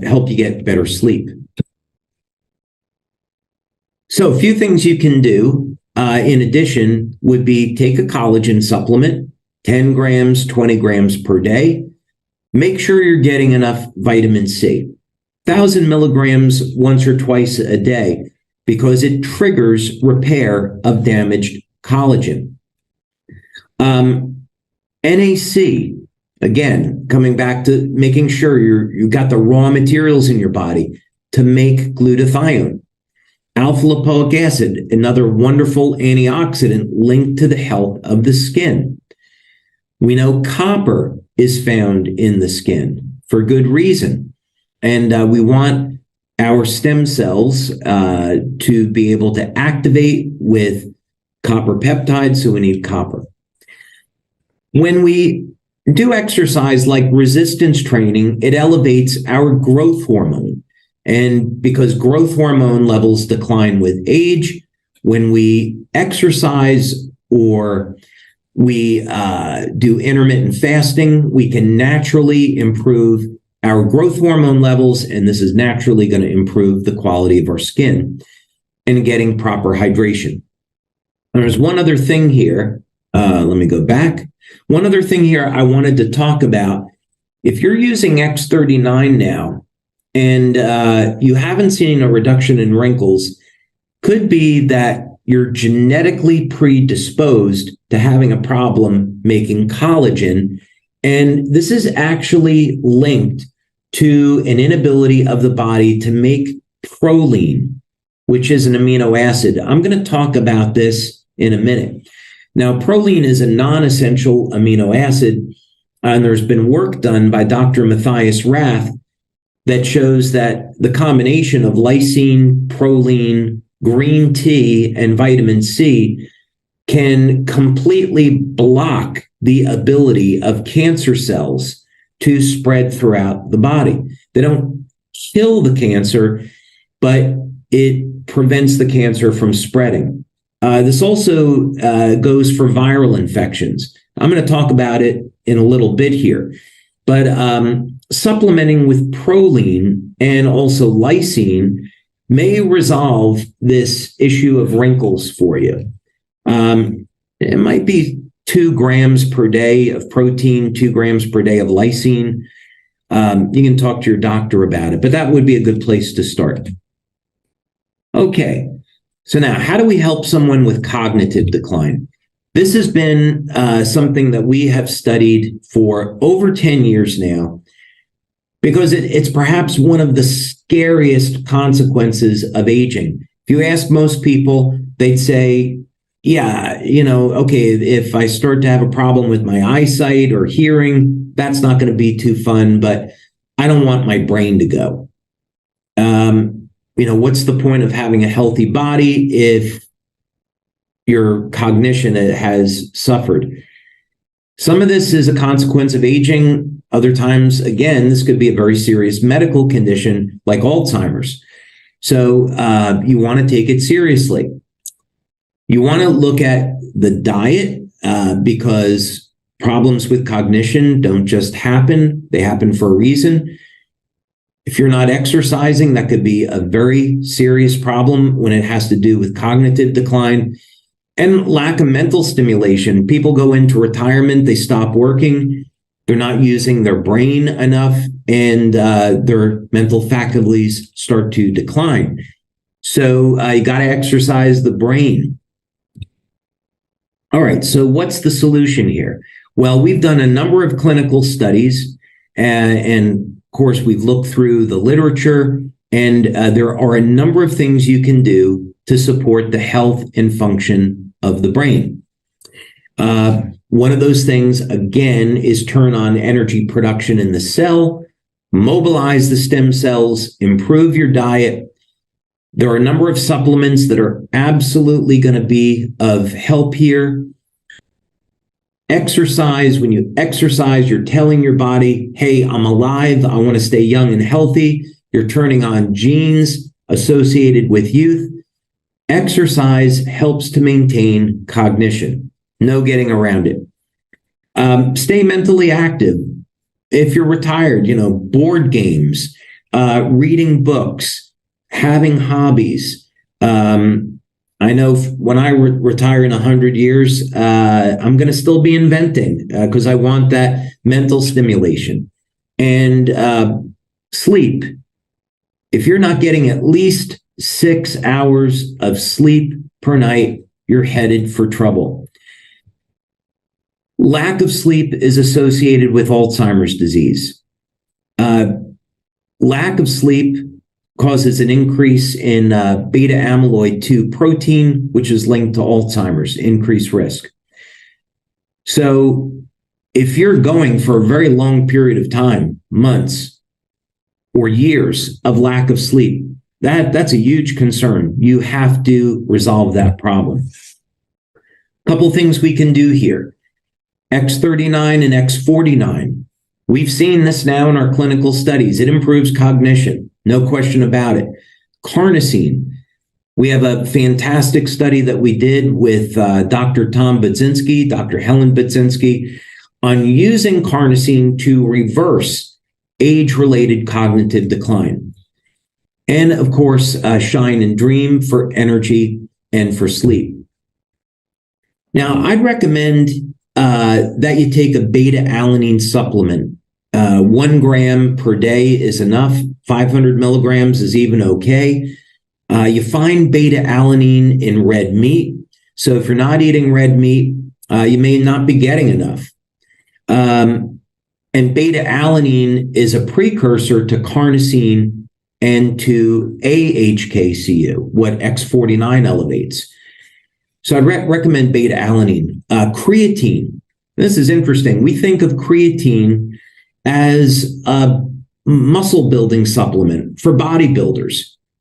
help you get better sleep. So a few things you can do in addition would be take a collagen supplement, 10 grams, 20 grams per day. Make sure you're getting enough vitamin C, 1,000 milligrams once or twice a day, because it triggers repair of damaged collagen. NAC, again, coming back to making sure you've got the raw materials in your body to make glutathione. Alpha lipoic acid, another wonderful antioxidant linked to the health of the skin. We know copper is found in the skin for good reason. And we want our stem cells to be able to activate with copper peptides, so we need copper. When we do exercise like resistance training, it elevates our growth hormone. And because growth hormone levels decline with age, when we exercise or we do intermittent fasting, we can naturally improve our growth hormone levels, and this is naturally going to improve the quality of our skin and getting proper hydration. There's one other thing here Let me go back. One other thing here I wanted to talk about. If you're using X39 now and you haven't seen a reduction in wrinkles, could be that you're genetically predisposed to having a problem making collagen. And this is actually linked to an inability of the body to make proline, which is an amino acid. I'm going to talk about this in a minute. Now, proline is a non-essential amino acid, and there's been work done by Dr. Matthias Rath that shows that the combination of lysine, proline, green tea, and vitamin C can completely block the ability of cancer cells to spread throughout the body. They don't kill the cancer, but it prevents the cancer from spreading. This also goes for viral infections. I'm going to talk about it in a little bit here. But supplementing with proline and also lysine may resolve this issue of wrinkles for you. It might be 2 grams per day of protein, 2 grams per day of lysine. You can talk to your doctor about it, but that would be a good place to start. Okay, so now how do we help someone with cognitive decline? This has been something that we have studied for over 10 years now, because it's perhaps one of the scariest consequences of aging. If you ask most people, they'd say, yeah, okay, if I start to have a problem with my eyesight or hearing, that's not going to be too fun, but I don't want my brain to go. What's the point of having a healthy body if your cognition has suffered? Some of this is a consequence of aging. Other times, again, this could be a very serious medical condition like Alzheimer's. So you want to take it seriously. You want to look at the diet because problems with cognition don't just happen. They happen for a reason. If you're not exercising, that could be a very serious problem when it has to do with cognitive decline. And lack of mental stimulation. People go into retirement, they stop working, they're not using their brain enough, and their mental faculties start to decline. So you got to exercise the brain. All right, so what's the solution here? Well, we've done a number of clinical studies, and of course, we've looked through the literature, and there are a number of things you can do to support the health and function of the brain. One of those things, again, is turn on energy production in the cell, mobilize the stem cells, improve your diet. There are a number of supplements that are absolutely going to be of help here. Exercise. When you exercise, you're telling your body, hey, I'm alive. I want to stay young and healthy. You're turning on genes associated with youth. Exercise helps to maintain cognition. No getting around it. Stay mentally active. If you're retired, board games, reading books, having hobbies. I know when I retire in 100 years, I'm going to still be inventing because I want that mental stimulation. And sleep. If you're not getting at least 6 hours of sleep per night, you're headed for trouble. Lack of sleep is associated with Alzheimer's disease. Lack of sleep causes an increase in beta amyloid 2 protein, which is linked to Alzheimer's, increased risk. So if you're going for a very long period of time, months or years of lack of sleep, that's a huge concern. You have to resolve that problem. A couple things we can do here. X39 and X49. We've seen this now in our clinical studies. It improves cognition, no question about it. Carnosine. We have a fantastic study that we did with Dr. Tom Budzinski, Dr. Helen Budzinski, on using carnosine to reverse age-related cognitive decline. And of course, Shine and Dream for energy and for sleep. Now, I'd recommend that you take a beta-alanine supplement. 1 gram per day is enough. 500 milligrams is even okay. You find beta-alanine in red meat. So if you're not eating red meat, you may not be getting enough. And beta-alanine is a precursor to carnosine and to AHKCU, what X49 elevates. So I'd recommend beta-alanine. Creatine. This is interesting. We think of creatine as a muscle building supplement for bodybuilders.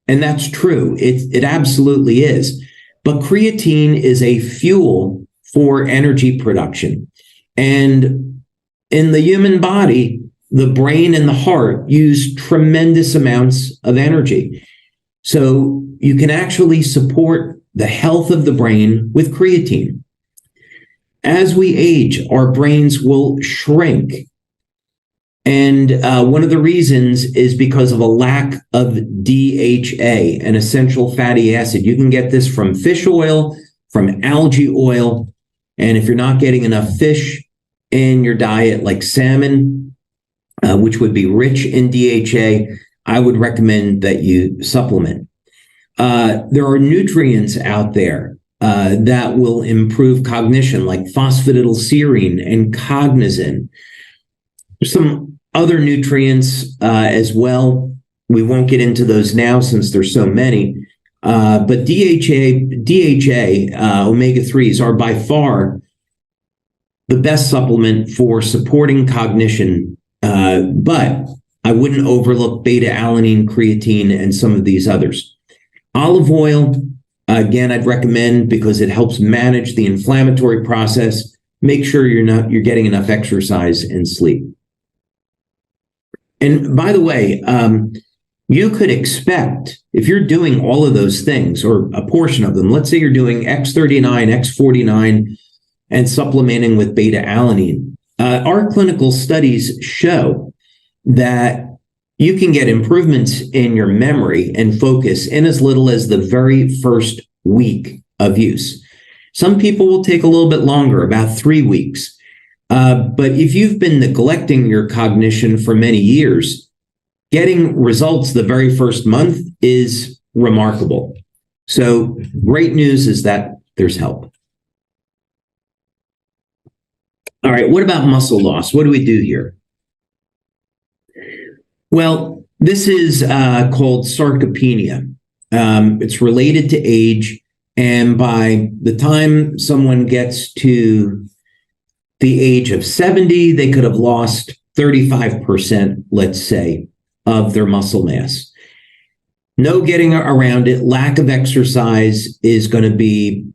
And that's true. It absolutely is. But creatine is a fuel for energy production. And in the human body, the brain and the heart use tremendous amounts of energy. So you can actually support the health of the brain with creatine. As we age, our brains will shrink. And one of the reasons is because of a lack of DHA, an essential fatty acid. You can get this from fish oil, from algae oil. And if you're not getting enough fish in your diet, like salmon, which would be rich in DHA, I would recommend that you supplement. There are nutrients out there that will improve cognition, like phosphatidylserine and cognizin. There's some other nutrients as well. We won't get into those now since there's so many. But DHA, omega-3s are by far the best supplement for supporting cognition. But I wouldn't overlook beta-alanine, creatine, and some of these others. Olive oil, again, I'd recommend because it helps manage the inflammatory process. Make sure you're getting enough exercise and sleep. And by the way, you could expect, if you're doing all of those things or a portion of them, let's say you're doing X39, X49, and supplementing with beta-alanine, our clinical studies show that you can get improvements in your memory and focus in as little as the very first week of use. Some people will take a little bit longer, about 3 weeks. But if you've been neglecting your cognition for many years, getting results the very first month is remarkable. So great news is that there's help. All right, what about muscle loss? What do we do here? Well, this is called sarcopenia. It's related to age, and by the time someone gets to the age of 70, they could have lost 35%, let's say, of their muscle mass. No getting around it. Lack of exercise is going to be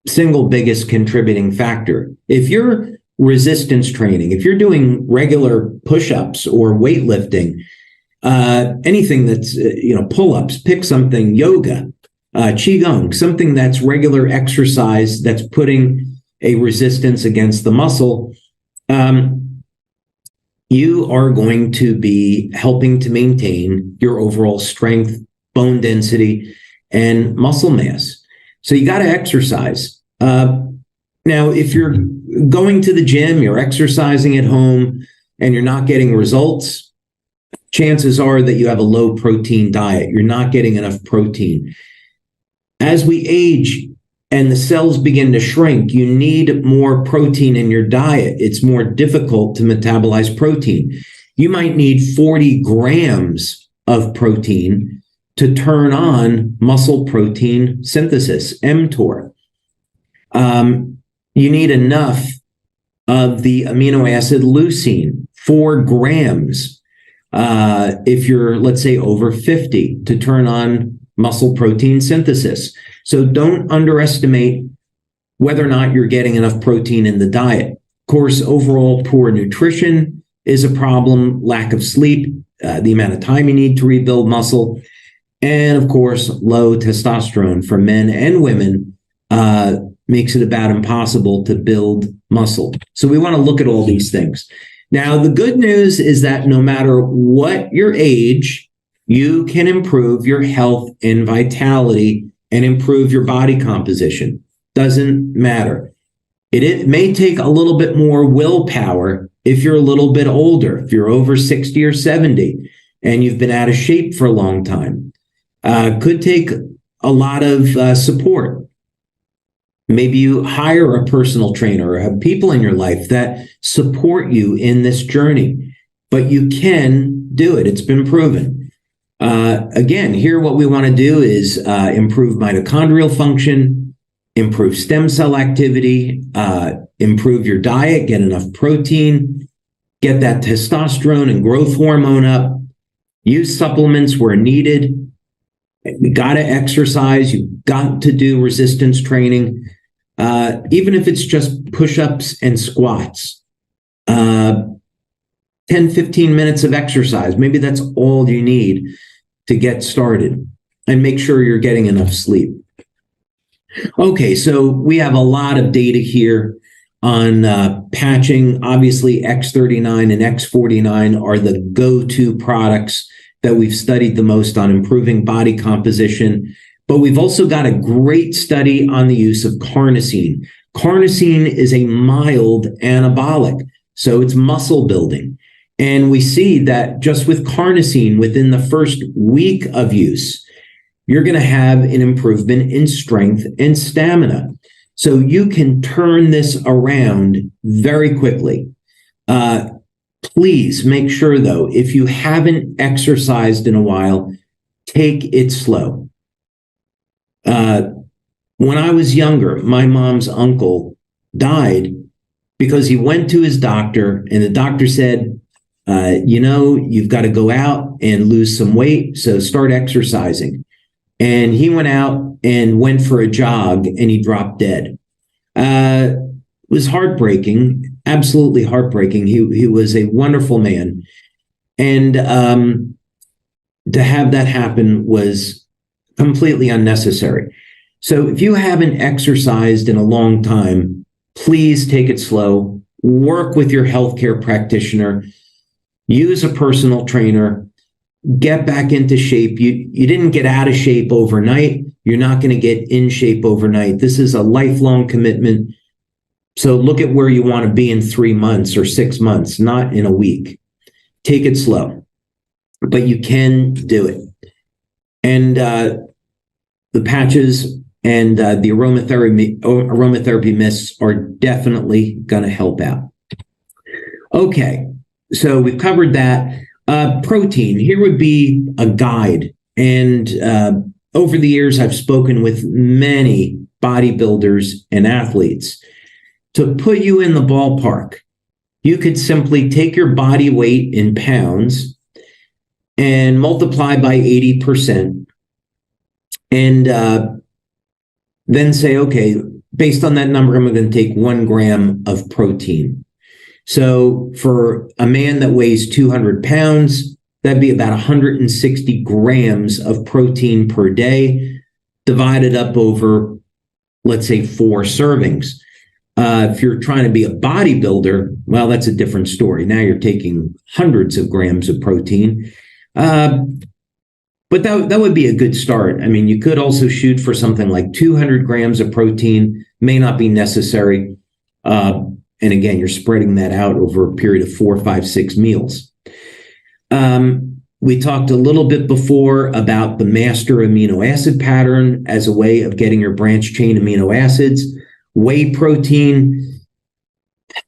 single biggest contributing factor. If you're resistance training, if you're doing regular push-ups or weightlifting, anything that's, pull-ups, pick something, yoga, qigong, something that's regular exercise that's putting a resistance against the muscle, you are going to be helping to maintain your overall strength, bone density, and muscle mass. So you got to exercise. Now, if you're going to the gym, you're exercising at home, and you're not getting results, chances are that you have a low protein diet. You're not getting enough protein. As we age, and the cells begin to shrink, you need more protein in your diet. It's more difficult to metabolize protein. You might need 40 grams of protein to turn on muscle protein synthesis, mTOR. You need enough of the amino acid leucine, 4 grams, if you're, let's say, over 50, to turn on muscle protein synthesis. So don't underestimate whether or not you're getting enough protein in the diet. Of course, overall poor nutrition is a problem, lack of sleep, the amount of time you need to rebuild muscle, and of course, low testosterone for men and women makes it about impossible to build muscle. So we want to look at all these things. Now, the good news is that no matter what your age, you can improve your health and vitality and improve your body composition. Doesn't matter. It may take a little bit more willpower if you're a little bit older, if you're over 60 or 70 and you've been out of shape for a long time. Could take a lot of support. Maybe you hire a personal trainer or have people in your life that support you in this journey, but you can do it. It's been proven. Again, here what we want to do is improve mitochondrial function, improve stem cell activity, improve your diet, get enough protein, get that testosterone and growth hormone up, use supplements where needed. You got to exercise. You've got to do resistance training, even if it's just push-ups and squats. 10, 15 minutes of exercise. Maybe that's all you need to get started, and make sure you're getting enough sleep. Okay, so we have a lot of data here on patching. Obviously, X39 and X49 are the go-to products that we've studied the most on improving body composition. But we've also got a great study on the use of carnosine. Carnosine is a mild anabolic, so it's muscle building. And we see that just with carnosine, within the first week of use, you're going to have an improvement in strength and stamina. So you can turn this around very quickly. Please make sure, though, if you haven't exercised in a while, take it slow. When I was younger, my mom's uncle died because he went to his doctor and the doctor said, you've got to go out and lose some weight, so start exercising. And he went out and went for a jog and he dropped dead. It was heartbreaking, absolutely heartbreaking. He was a wonderful man. And to have that happen was completely unnecessary. So if you haven't exercised in a long time, please take it slow. Work with your healthcare practitioner. Use a personal trainer. Get back into shape. You didn't get out of shape overnight. You're not going to get in shape overnight. This is a lifelong commitment. So look at where you want to be in 3 months or 6 months, not in a week. Take it slow, but you can do it. And the patches and the aromatherapy mists are definitely going to help out. Okay, so we've covered that. Protein, here would be a guide. And over the years, I've spoken with many bodybuilders and athletes. To put you in the ballpark, you could simply take your body weight in pounds and multiply by 80%. And then say, okay, based on that number, I'm going to take 1 gram of protein. So for a man that weighs 200 pounds, that'd be about 160 grams of protein per day, divided up over, let's say, 4 servings. If you're trying to be a bodybuilder, well, that's a different story. Now you're taking hundreds of grams of protein. But that would be a good start. I mean, you could also shoot for something like 200 grams of protein, may not be necessary. And again, you're spreading that out over a period of 4, 5, 6 meals. We talked a little bit before about the master amino acid pattern as a way of getting your branched chain amino acids. Whey protein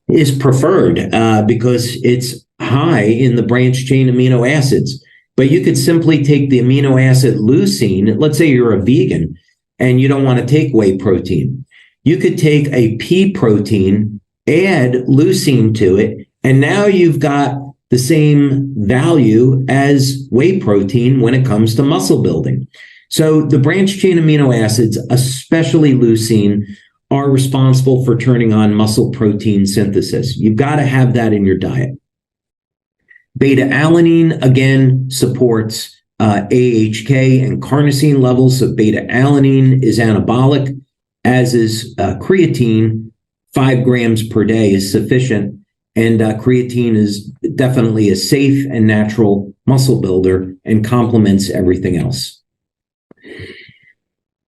is preferred because it's high in the branched chain amino acids. But you could simply take the amino acid leucine. Let's say you're a vegan and you don't want to take whey protein. You could take a pea protein, add leucine to it, and now you've got the same value as whey protein when it comes to muscle building. So the branched chain amino acids, especially leucine, are responsible for turning on muscle protein synthesis. You've got to have that in your diet. Beta-alanine, again, supports AHK and carnosine levels. So beta-alanine is anabolic, as is creatine. 5 grams per day is sufficient. And creatine is definitely a safe and natural muscle builder and complements everything else.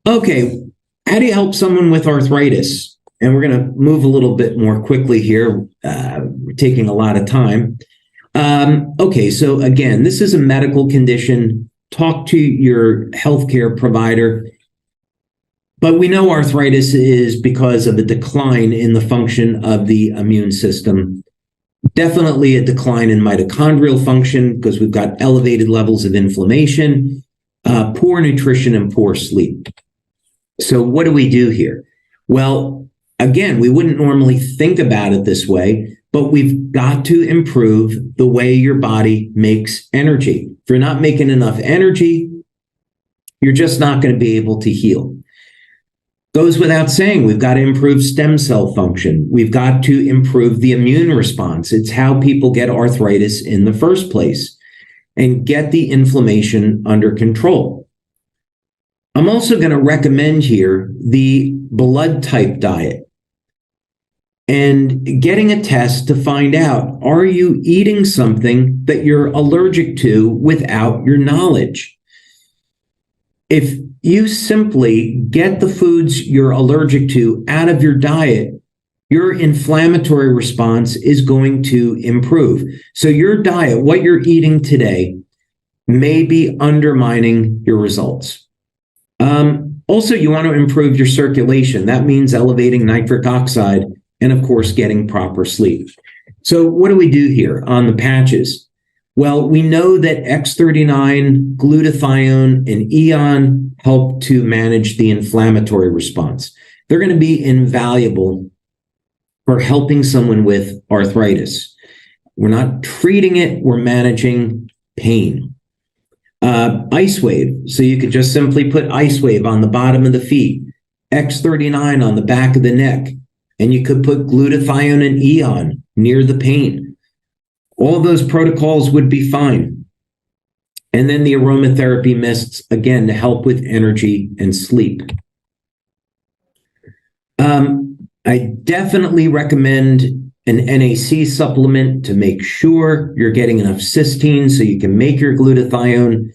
Okay, how do you help someone with arthritis? and we're going to move a little bit more quickly here. We're taking a lot of time. Okay, so again, this is a medical condition. Talk to your healthcare provider. But we know arthritis is because of a decline in the function of the immune system. Definitely a decline in mitochondrial function because we've got elevated levels of inflammation, poor nutrition, and poor sleep. So what do we do here? Well, again, we wouldn't normally think about it this way, but we've got to improve the way your body makes energy. If you're not making enough energy, you're just not going to be able to heal. Goes without saying, we've got to improve stem cell function. We've got to improve the immune response. It's how people get arthritis in the first place, and get the inflammation under control. I'm also going to recommend here the blood type diet and getting a test to find out, are you eating something that you're allergic to without your knowledge? If you simply get the foods you're allergic to out of your diet, your inflammatory response is going to improve. So your diet, what you're eating today, may be undermining your results. Also, you want to improve your circulation. That means elevating nitric oxide and, of course, getting proper sleep. So what do we do here on the patches? Well, we know that X39, glutathione, and EON help to manage the inflammatory response. They're going to be invaluable for helping someone with arthritis. We're not treating it, we're managing pain. Icewave, so you could just simply put Icewave on the bottom of the feet, X39 on the back of the neck, and you could put glutathione and EON near the pain. All those protocols would be fine. And then the aromatherapy mists, again, to help with energy and sleep. I definitely recommend an NAC supplement to make sure you're getting enough cysteine so you can make your glutathione.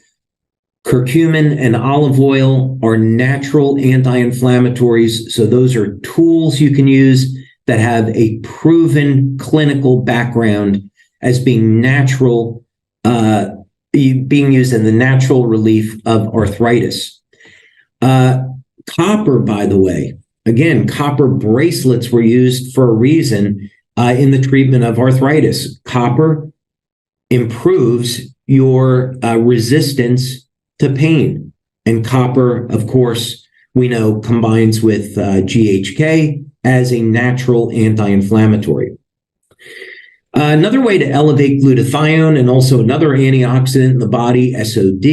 Curcumin and olive oil are natural anti-inflammatories, so those are tools you can use that have a proven clinical background as being natural, being used in the natural relief of arthritis. Copper, by the way, again, copper bracelets were used for a reason in the treatment of arthritis. Copper improves your resistance to pain. And copper, of course, we know combines with GHK as a natural anti-inflammatory. Another way to elevate glutathione, and also another antioxidant in the body, SOD,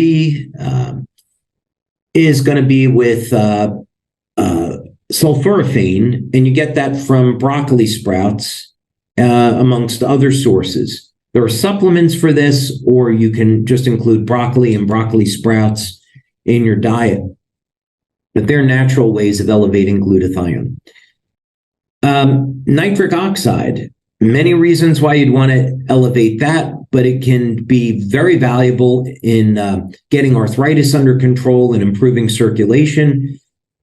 is going to be with sulforaphane, and you get that from broccoli sprouts, amongst other sources. There are supplements for this, or you can just include broccoli and broccoli sprouts in your diet. But they're natural ways of elevating glutathione. Nitric oxide, many reasons why you'd want to elevate that, but it can be very valuable in getting arthritis under control and improving circulation.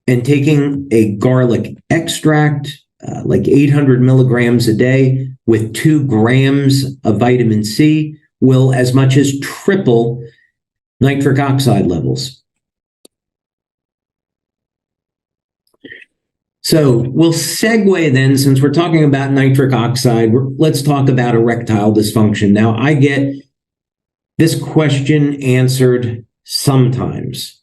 And taking a garlic extract, like 800 milligrams a day with 2 grams of vitamin C, will as much as triple nitric oxide levels. So we'll segue then, since we're talking about nitric oxide, let's talk about erectile dysfunction. Now, I get this question answered sometimes.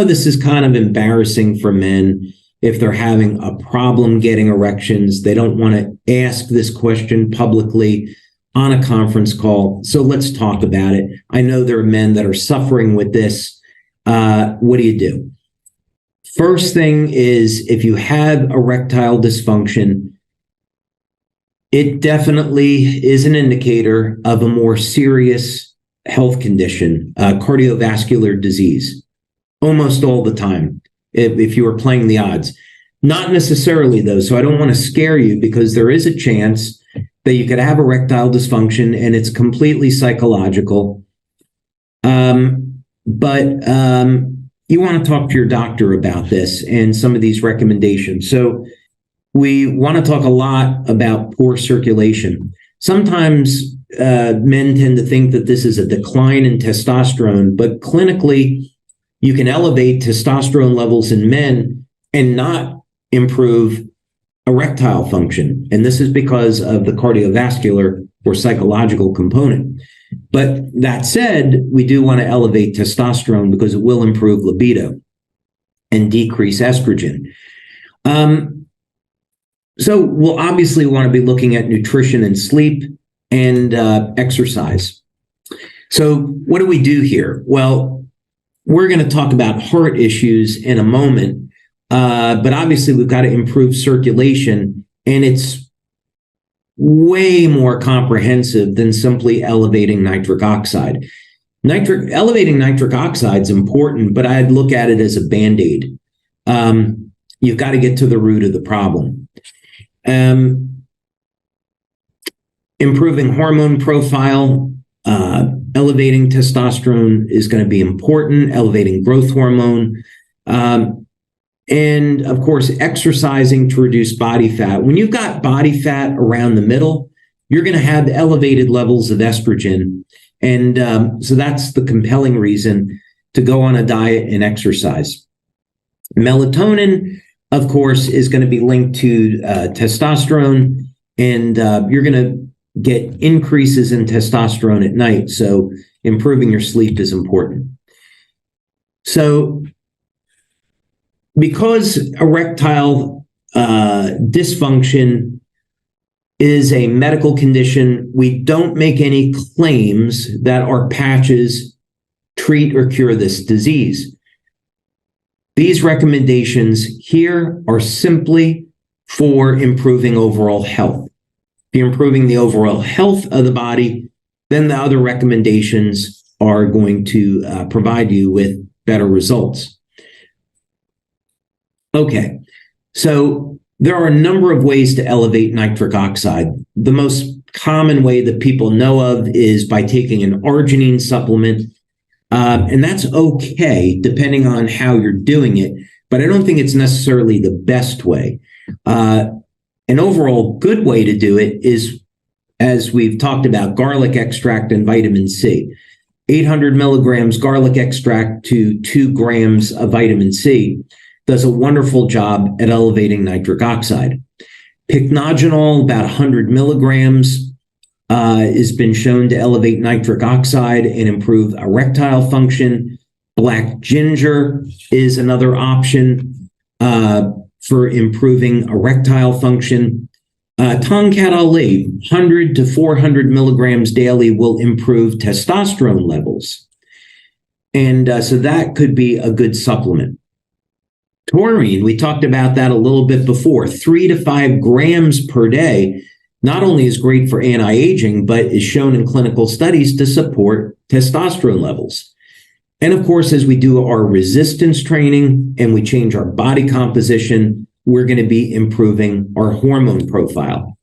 This is kind of embarrassing for men if they're having a problem getting erections. They don't want to ask this question publicly on a conference call. So let's talk about it. I know there are men that are suffering with this. What do you do? First thing is, if you have erectile dysfunction, it definitely is an indicator of a more serious health condition, cardiovascular disease, almost all the time, if you were playing the odds. Not necessarily, though, so I don't want to scare you, because there is a chance that you could have erectile dysfunction and it's completely psychological. But you want to talk to your doctor about this and some of these recommendations. So we want to talk a lot about poor circulation. Sometimes men tend to think that this is a decline in testosterone, but clinically, you can elevate testosterone levels in men and not improve erectile function. And this is because of the cardiovascular or psychological component. But that said, we do want to elevate testosterone because it will improve libido and decrease estrogen. So we'll obviously want to be looking at nutrition and sleep and exercise. So what do we do here? Well, we're going to talk about heart issues in a moment, but obviously we've got to improve circulation, and it's way more comprehensive than simply elevating nitric oxide. Elevating nitric oxide is important, but I'd look at it as a Band-Aid. You've got to get to the root of the problem. Improving hormone profile, elevating testosterone is going to be important, elevating growth hormone, and of course, exercising to reduce body fat. When you've got body fat around the middle, you're going to have elevated levels of estrogen. And so that's the compelling reason to go on a diet and exercise. Melatonin, of course, is going to be linked to testosterone, and you're going to get increases in testosterone at night. So improving your sleep is important. So because erectile dysfunction is a medical condition, we don't make any claims that our patches treat or cure this disease. These recommendations here are simply for improving overall health. If you're improving the overall health of the body, then the other recommendations are going to provide you with better results. Okay, so there are a number of ways to elevate nitric oxide. The most common way that people know of is by taking an arginine supplement, and that's okay depending on how you're doing it, but I don't think it's necessarily the best way. An overall good way to do it is, as we've talked about, garlic extract and vitamin C. 800 milligrams garlic extract to 2 grams of vitamin C does a wonderful job at elevating nitric oxide. Pycnogenol, about 100 milligrams, has been shown to elevate nitric oxide and improve erectile function. Black ginger is another option for improving erectile function. Tongkat Ali, 100 to 400 milligrams daily will improve testosterone levels. And so that could be a good supplement. Taurine, we talked about that a little bit before, 3 to 5 grams per day, not only is great for anti-aging, but is shown in clinical studies to support testosterone levels. And of course, as we do our resistance training and we change our body composition, we're going to be improving our hormone profile.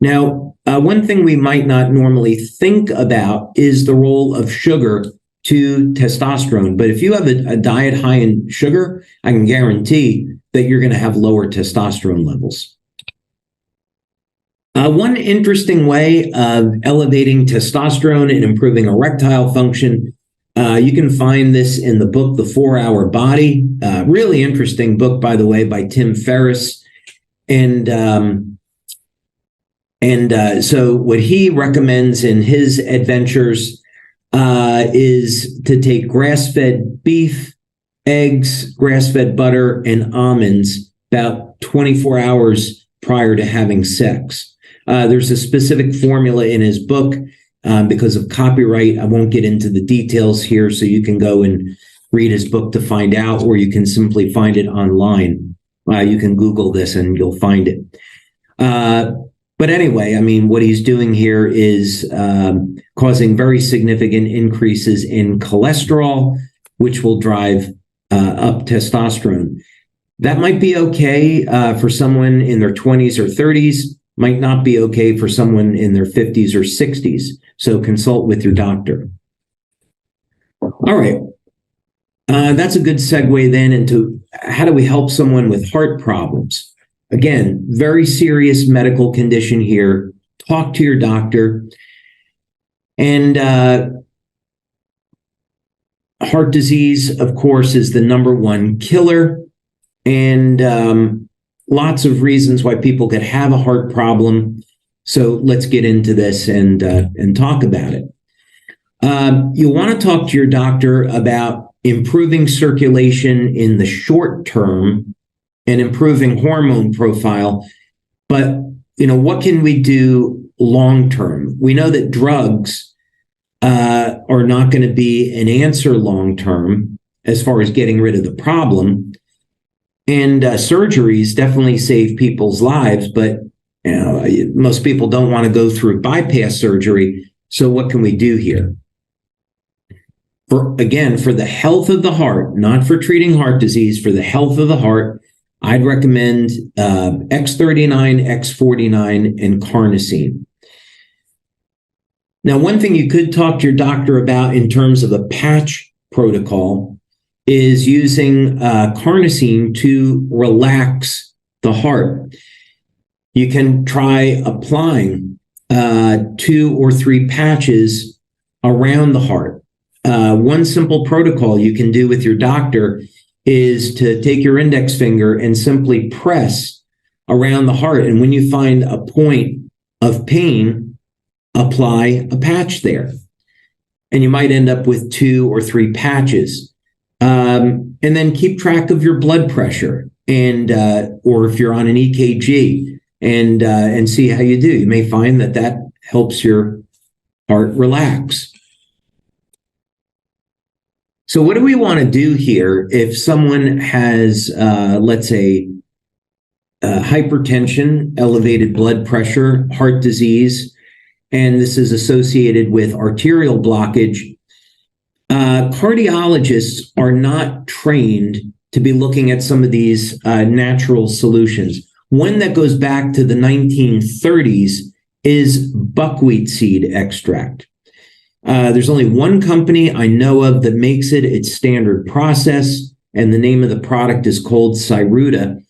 Now, one thing we might not normally think about is the role of sugar to testosterone. But if you have a diet high in sugar, I can guarantee that you're going to have lower testosterone levels. One interesting way of elevating testosterone and improving erectile function, you can find this in the book, The 4-Hour Body. Really interesting book, by the way, by Tim Ferriss. And so what he recommends in his adventures is to take grass-fed beef, eggs, grass-fed butter, and almonds about 24 hours prior to having sex. There's a specific formula in his book. Because of copyright, I won't get into the details here, so you can go and read his book to find out, or you can simply find it online. You can Google this and you'll find it. But anyway, I mean, what he's doing here is causing very significant increases in cholesterol, which will drive up testosterone. That might be okay for someone in their 20s or 30s, might not be okay for someone in their 50s or 60s. So consult with your doctor. All right. That's a good segue then into how do we help someone with heart problems? Again, very serious medical condition here. Talk to your doctor. And heart disease, of course, is the number one killer. And lots of reasons why people could have a heart problem. So let's get into this and talk about it. You want to talk to your doctor about improving circulation in the short term and improving hormone profile. But, what can we do long term? We know that drugs are not going to be an answer long term as far as getting rid of the problem. And surgeries definitely save people's lives, but most people don't want to go through bypass surgery. So what can we do here? For the health of the heart, not for treating heart disease, for the health of the heart, I'd recommend X39, X49, and carnosine. Now, one thing you could talk to your doctor about in terms of a patch protocol is using carnosine to relax the heart. You can try applying 2 or 3 patches around the heart. One simple protocol you can do with your doctor is to take your index finger and simply press around the heart. And when you find a point of pain, apply a patch there. And you might end up with 2 or 3 patches. And then keep track of your blood pressure and or if you're on an EKG and see how you do. You may find that helps your heart relax. So what do we want to do here if someone has, let's say, hypertension, elevated blood pressure, heart disease, and this is associated with arterial blockage? Cardiologists are not trained to be looking at some of these natural solutions. One that goes back to the 1930s is buckwheat seed extract. There's only one company I know of that makes it. It's standard process, and the name of the product is called Cyruta.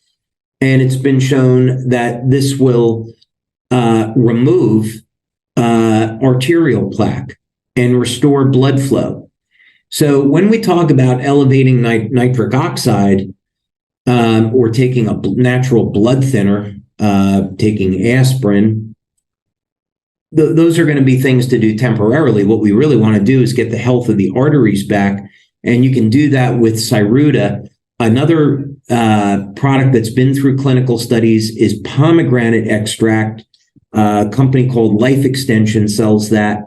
And it's been shown that this will remove arterial plaque and restore blood flow. So when we talk about elevating nitric oxide or taking a natural blood thinner, taking aspirin, those are going to be things to do temporarily. What we really want to do is get the health of the arteries back. And you can do that with Cyruta. Another product that's been through clinical studies is pomegranate extract. A company called Life Extension sells that.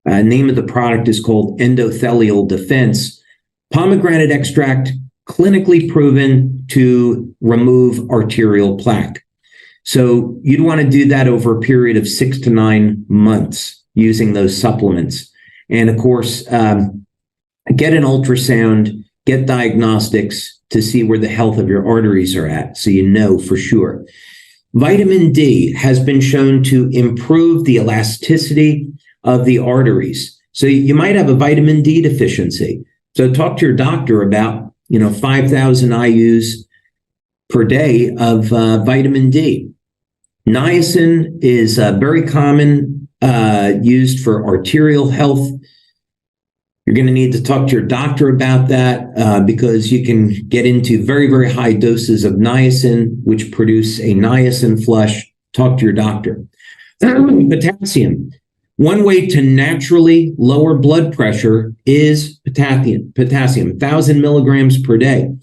Name of the product is called Endothelial Defense. Pomegranate extract, clinically proven to remove arterial plaque. So you'd want to do that over a period of 6 to 9 months using those supplements. And of course, get an ultrasound, get diagnostics to see where the health of your arteries are at, so you know for sure. Vitamin D has been shown to improve the elasticity of the arteries. So you might have a vitamin D deficiency. So talk to your doctor about, 5,000 IUs per day of vitamin D. Niacin is very common, used for arterial health. You're going to need to talk to your doctor about that because you can get into very, very high doses of niacin, which produce a niacin flush. Talk to your doctor. Potassium. One way to naturally lower blood pressure is potassium, 1,000 milligrams per day.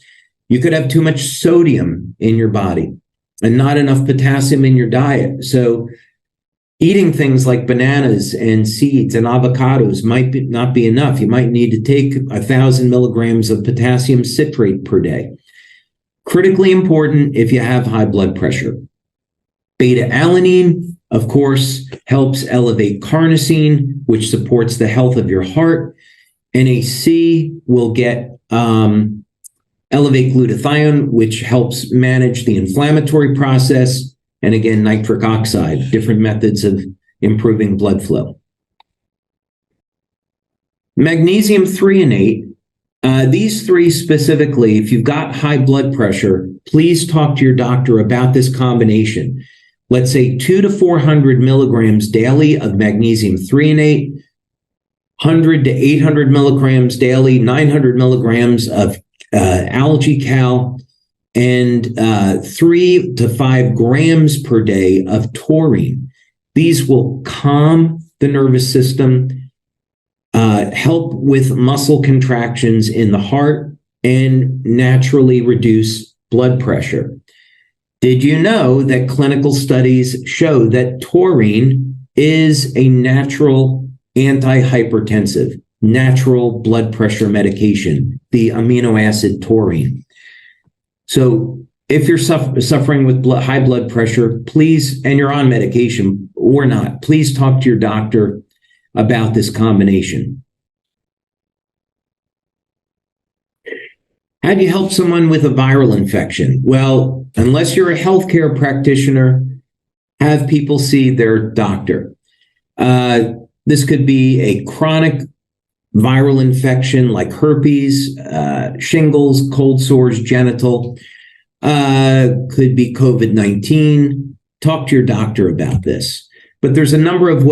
You could have too much sodium in your body and not enough potassium in your diet. So eating things like bananas and seeds and avocados might not be enough. You might need to take 1,000 milligrams of potassium citrate per day. Critically important if you have high blood pressure. Beta-alanine, of course, helps elevate carnosine, which supports the health of your heart. NAC will elevate glutathione, which helps manage the inflammatory process. And again, nitric oxide, different methods of improving blood flow. Magnesium threonate, these three specifically, if you've got high blood pressure, please talk to your doctor about this combination. Let's say 200 to 400 milligrams daily of magnesium threonate, 100 to 800 milligrams daily, 900 milligrams of algae cal, and 3 to 5 grams per day of taurine. These will calm the nervous system, help with muscle contractions in the heart, and naturally reduce blood pressure. Did you know that clinical studies show that taurine is a natural antihypertensive, natural blood pressure medication, the amino acid taurine? So if you're suffering with high blood pressure, please, and you're on medication or not, please talk to your doctor about this combination. How do you help someone with a viral infection? Well, unless you're a healthcare practitioner, have people see their doctor. This could be a chronic viral infection like herpes, shingles, cold sores, genital, could be COVID-19. Talk to your doctor about this. But there's a number of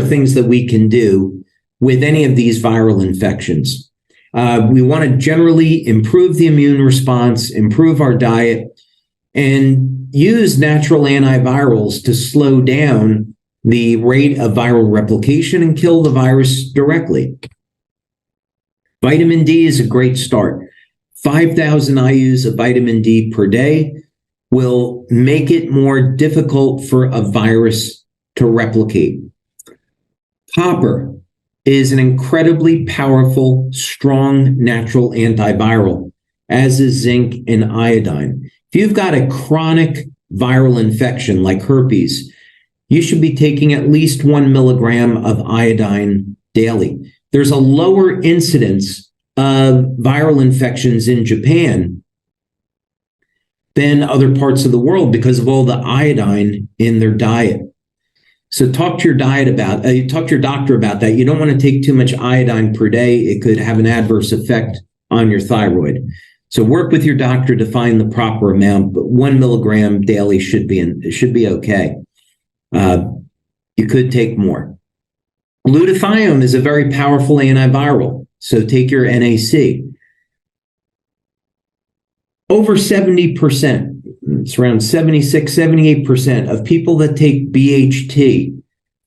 things that we can do with any of these viral infections. We want to generally improve the immune response, improve our diet, and use natural antivirals to slow down the rate of viral replication and kill the virus directly. Vitamin D is a great start. 5,000 IUs of vitamin D per day will make it more difficult for a virus to replicate. Copper is an incredibly powerful, strong natural antiviral, as is zinc and iodine. If you've got a chronic viral infection like herpes, you should be taking at least 1 milligram of iodine daily. There's a lower incidence of viral infections in Japan than other parts of the world because of all the iodine in their diet. So talk to your doctor about that. You don't want to take too much iodine per day. It could have an adverse effect on your thyroid. So work with your doctor to find the proper amount, but 1 milligram daily should be okay. You could take more. Glutathione is a very powerful antiviral, so take your NAC. Over 70%, it's around 76, 78% of people that take BHT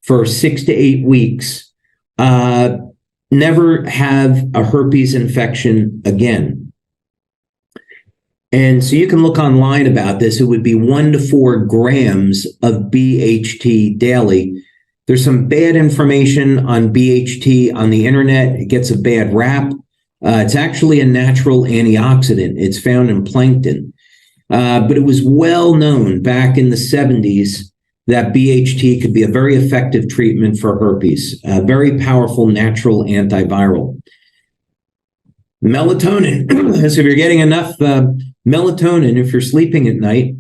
for 6 to 8 weeks never have a herpes infection again. And so you can look online about this. It would be 1 to 4 grams of BHT daily. There's some bad information on BHT on the internet. It gets a bad rap. It's actually a natural antioxidant. It's found in plankton. But it was well known back in the 70s that BHT could be a very effective treatment for herpes, a very powerful natural antiviral. Melatonin. So if you're getting enough melatonin, if you're sleeping at night,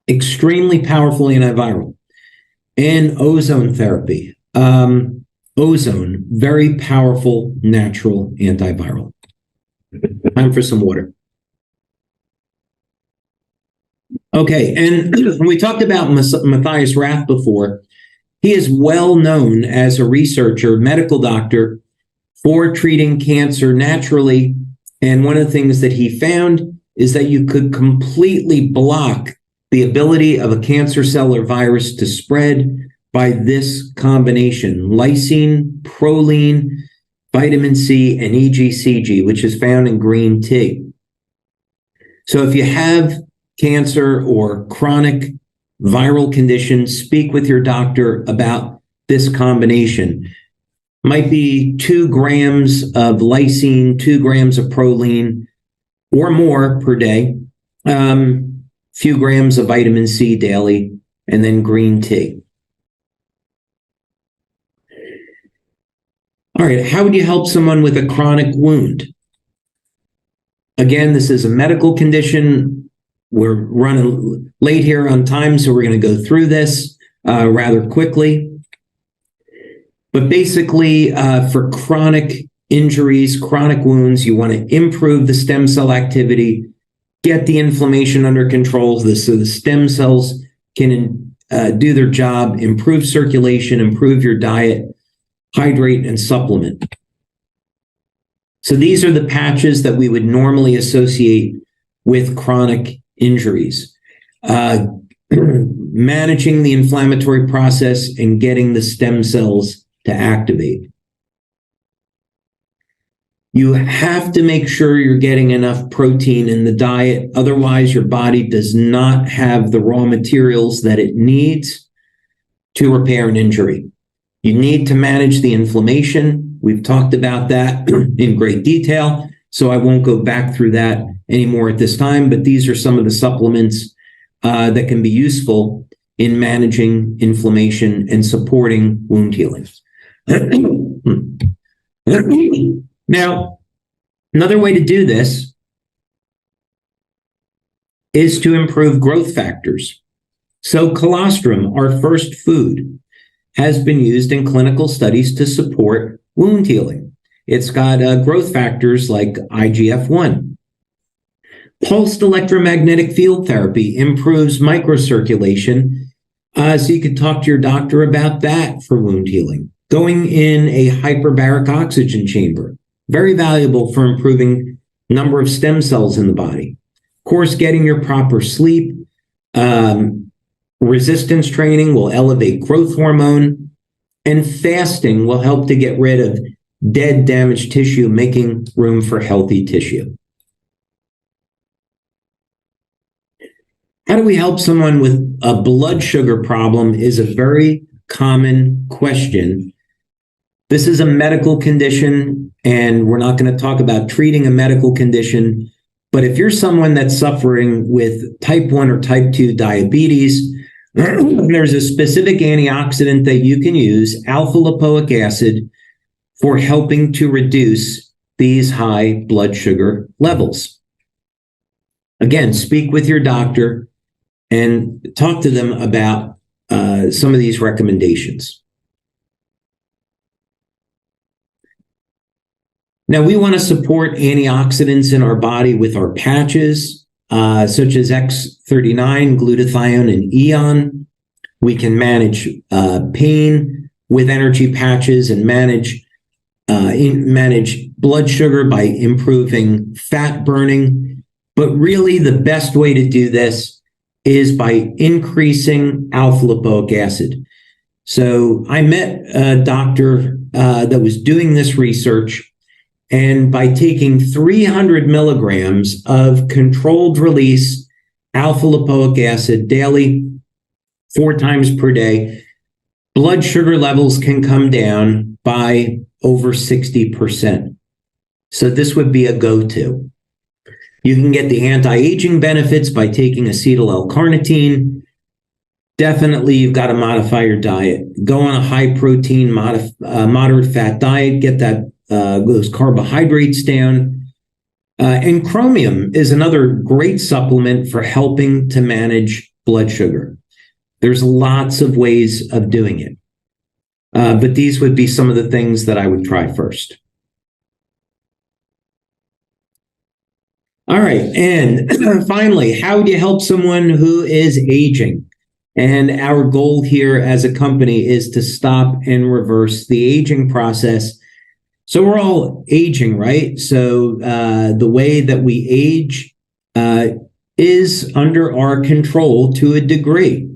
extremely powerful antiviral. And ozone therapy. Ozone, very powerful natural antiviral. Time for some water. Okay, and we talked about Matthias Rath before. He is well known as a researcher, medical doctor, for treating cancer naturally. And one of the things that he found is that you could completely block the ability of a cancer cell or virus to spread by this combination: lysine, proline, vitamin C, and EGCG, which is found in green tea. So if you have cancer or chronic viral conditions, speak with your doctor about this combination. Might be 2 grams of lysine, 2 grams of proline, or more per day. Few grams of vitamin C daily, and then green tea. All right, how would you help someone with a chronic wound? Again, this is a medical condition. We're running late here on time, so we're going to go through this rather quickly. But basically, for chronic injuries, chronic wounds, you want to improve the stem cell activity, get the inflammation under control so the stem cells can do their job, improve circulation, improve your diet, hydrate, and supplement. So these are the patches that we would normally associate with chronic injuries. Managing the inflammatory process and getting the stem cells to activate. You have to make sure you're getting enough protein in the diet. Otherwise, your body does not have the raw materials that it needs to repair an injury. You need to manage the inflammation. We've talked about that in great detail, so I won't go back through that anymore at this time, but these are some of the supplements that can be useful in managing inflammation and supporting wound healing. Now, another way to do this is to improve growth factors. So colostrum, our first food, has been used in clinical studies to support wound healing. It's got growth factors like IGF-1. Pulsed electromagnetic field therapy improves microcirculation, so you could talk to your doctor about that for wound healing. Going in a hyperbaric oxygen chamber, very valuable for improving number of stem cells in the body. Of course, getting your proper sleep, resistance training will elevate growth hormone, and fasting will help to get rid of dead, damaged tissue, making room for healthy tissue. How do we help someone with a blood sugar problem is a very common question. This is a medical condition, and we're not going to talk about treating a medical condition, but if you're someone that's suffering with type 1 or type 2 diabetes, there's a specific antioxidant that you can use, alpha lipoic acid, for helping to reduce these high blood sugar levels. Again, speak with your doctor and talk to them about some of these recommendations. Now, we want to support antioxidants in our body with our patches, such as X39, glutathione, and Eon. We can manage pain with energy patches and manage blood sugar by improving fat burning. But really, the best way to do this is by increasing alpha lipoic acid. So I met a doctor that was doing this research, and by taking 300 milligrams of controlled release alpha lipoic acid daily, 4 times per day, blood sugar levels can come down by over 60%. So this would be a go-to. You can get the anti-aging benefits by taking acetyl L-carnitine. Definitely, you've got to modify your diet. Go on a high-protein, moderate fat diet. Get those carbohydrates down. And chromium is another great supplement for helping to manage blood sugar. There's lots of ways of doing it. But these would be some of the things that I would try first. All right, and finally, how do you help someone who is aging? And our goal here as a company is to stop and reverse the aging process. So we're all aging, right? So the way that we age is under our control to a degree.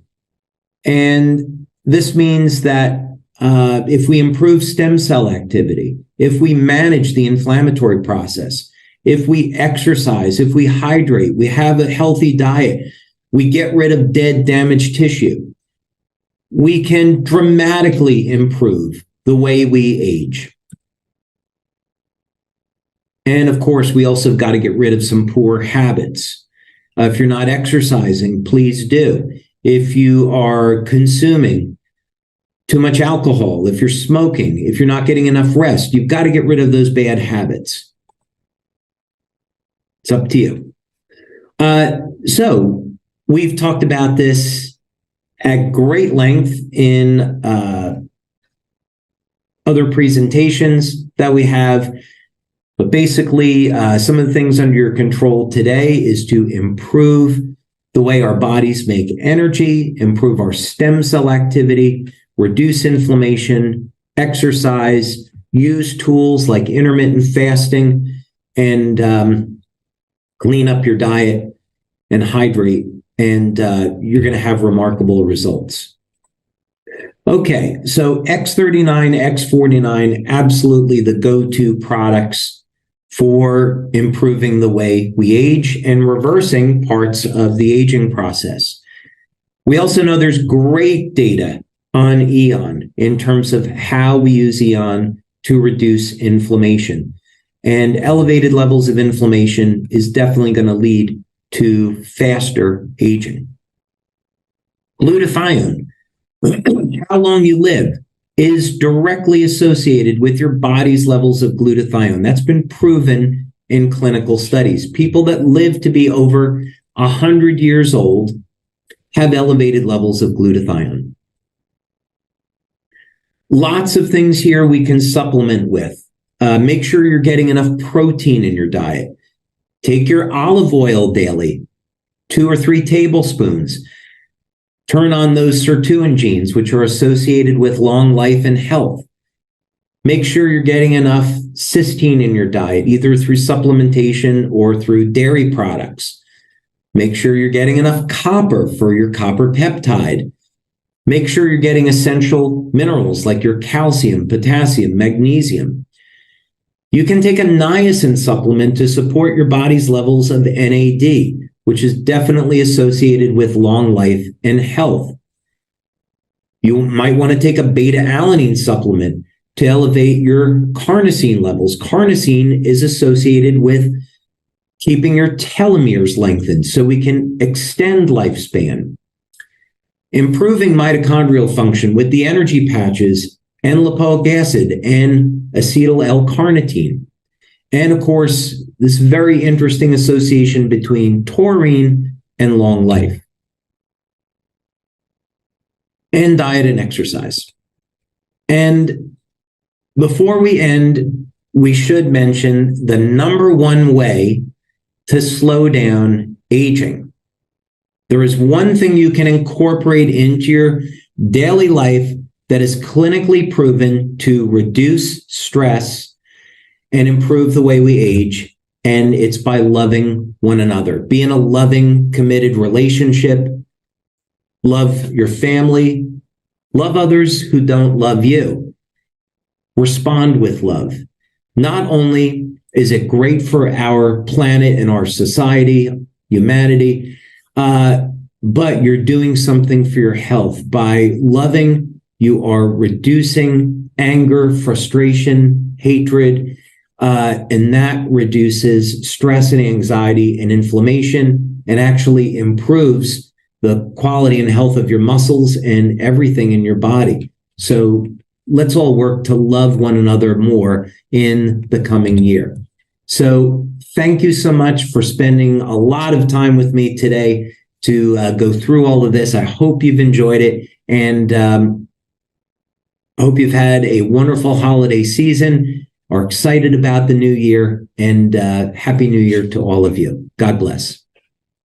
And this means that if we improve stem cell activity, if we manage the inflammatory process, if we exercise, if we hydrate, we have a healthy diet, we get rid of dead, damaged tissue, we can dramatically improve the way we age. And of course, we also got to get rid of some poor habits. If you're not exercising, please do. If you are consuming too much alcohol, if you're smoking, if you're not getting enough rest, you've got to get rid of those bad habits. It's up to you. So we've talked about this at great length in other presentations that we have. But basically, some of the things under your control today is to improve the way our bodies make energy, improve our stem cell activity, reduce inflammation, exercise, use tools like intermittent fasting, and clean up your diet and hydrate, and you're going to have remarkable results. Okay, so X39, X49, absolutely the go-to products for improving the way we age and reversing parts of the aging process. We also know there's great data on Eon in terms of how we use Eon to reduce inflammation. And elevated levels of inflammation is definitely going to lead to faster aging. Glutathione, how long you live, is directly associated with your body's levels of glutathione. That's been proven in clinical studies. People that live to be over 100 years old have elevated levels of glutathione. Lots of things here we can supplement with. Make sure you're getting enough protein in your diet. Take your olive oil daily, 2 or 3 tablespoons. Turn on those sirtuin genes, which are associated with long life and health. Make sure you're getting enough cysteine in your diet, either through supplementation or through dairy products. Make sure you're getting enough copper for your copper peptide. Make sure you're getting essential minerals like your calcium, potassium, magnesium. You can take a niacin supplement to support your body's levels of NAD, which is definitely associated with long life and health. You might want to take a beta-alanine supplement to elevate your carnosine levels. Carnosine is associated with keeping your telomeres lengthened so we can extend lifespan. Improving mitochondrial function with the energy patches and lipoic acid and acetyl L-carnitine. And of course, this very interesting association between taurine and long life. And diet and exercise. And before we end, we should mention the number one way to slow down aging. There is one thing you can incorporate into your daily life that is clinically proven to reduce stress and improve the way we age, and it's by loving one another. Be in a loving, committed relationship. Love your family. Love others who don't love you. Respond with love. Not only is it great for our planet and our society, humanity, but you're doing something for your health. By loving, you are reducing anger, frustration, hatred, and that reduces stress and anxiety and inflammation and actually improves the quality and health of your muscles and everything in your body. So let's all work to love one another more in the coming year. So thank you so much for spending a lot of time with me today to go through all of this. I hope you've enjoyed it, and I hope you've had a wonderful holiday season, are excited about the new year, and Happy New Year to all of you. God bless.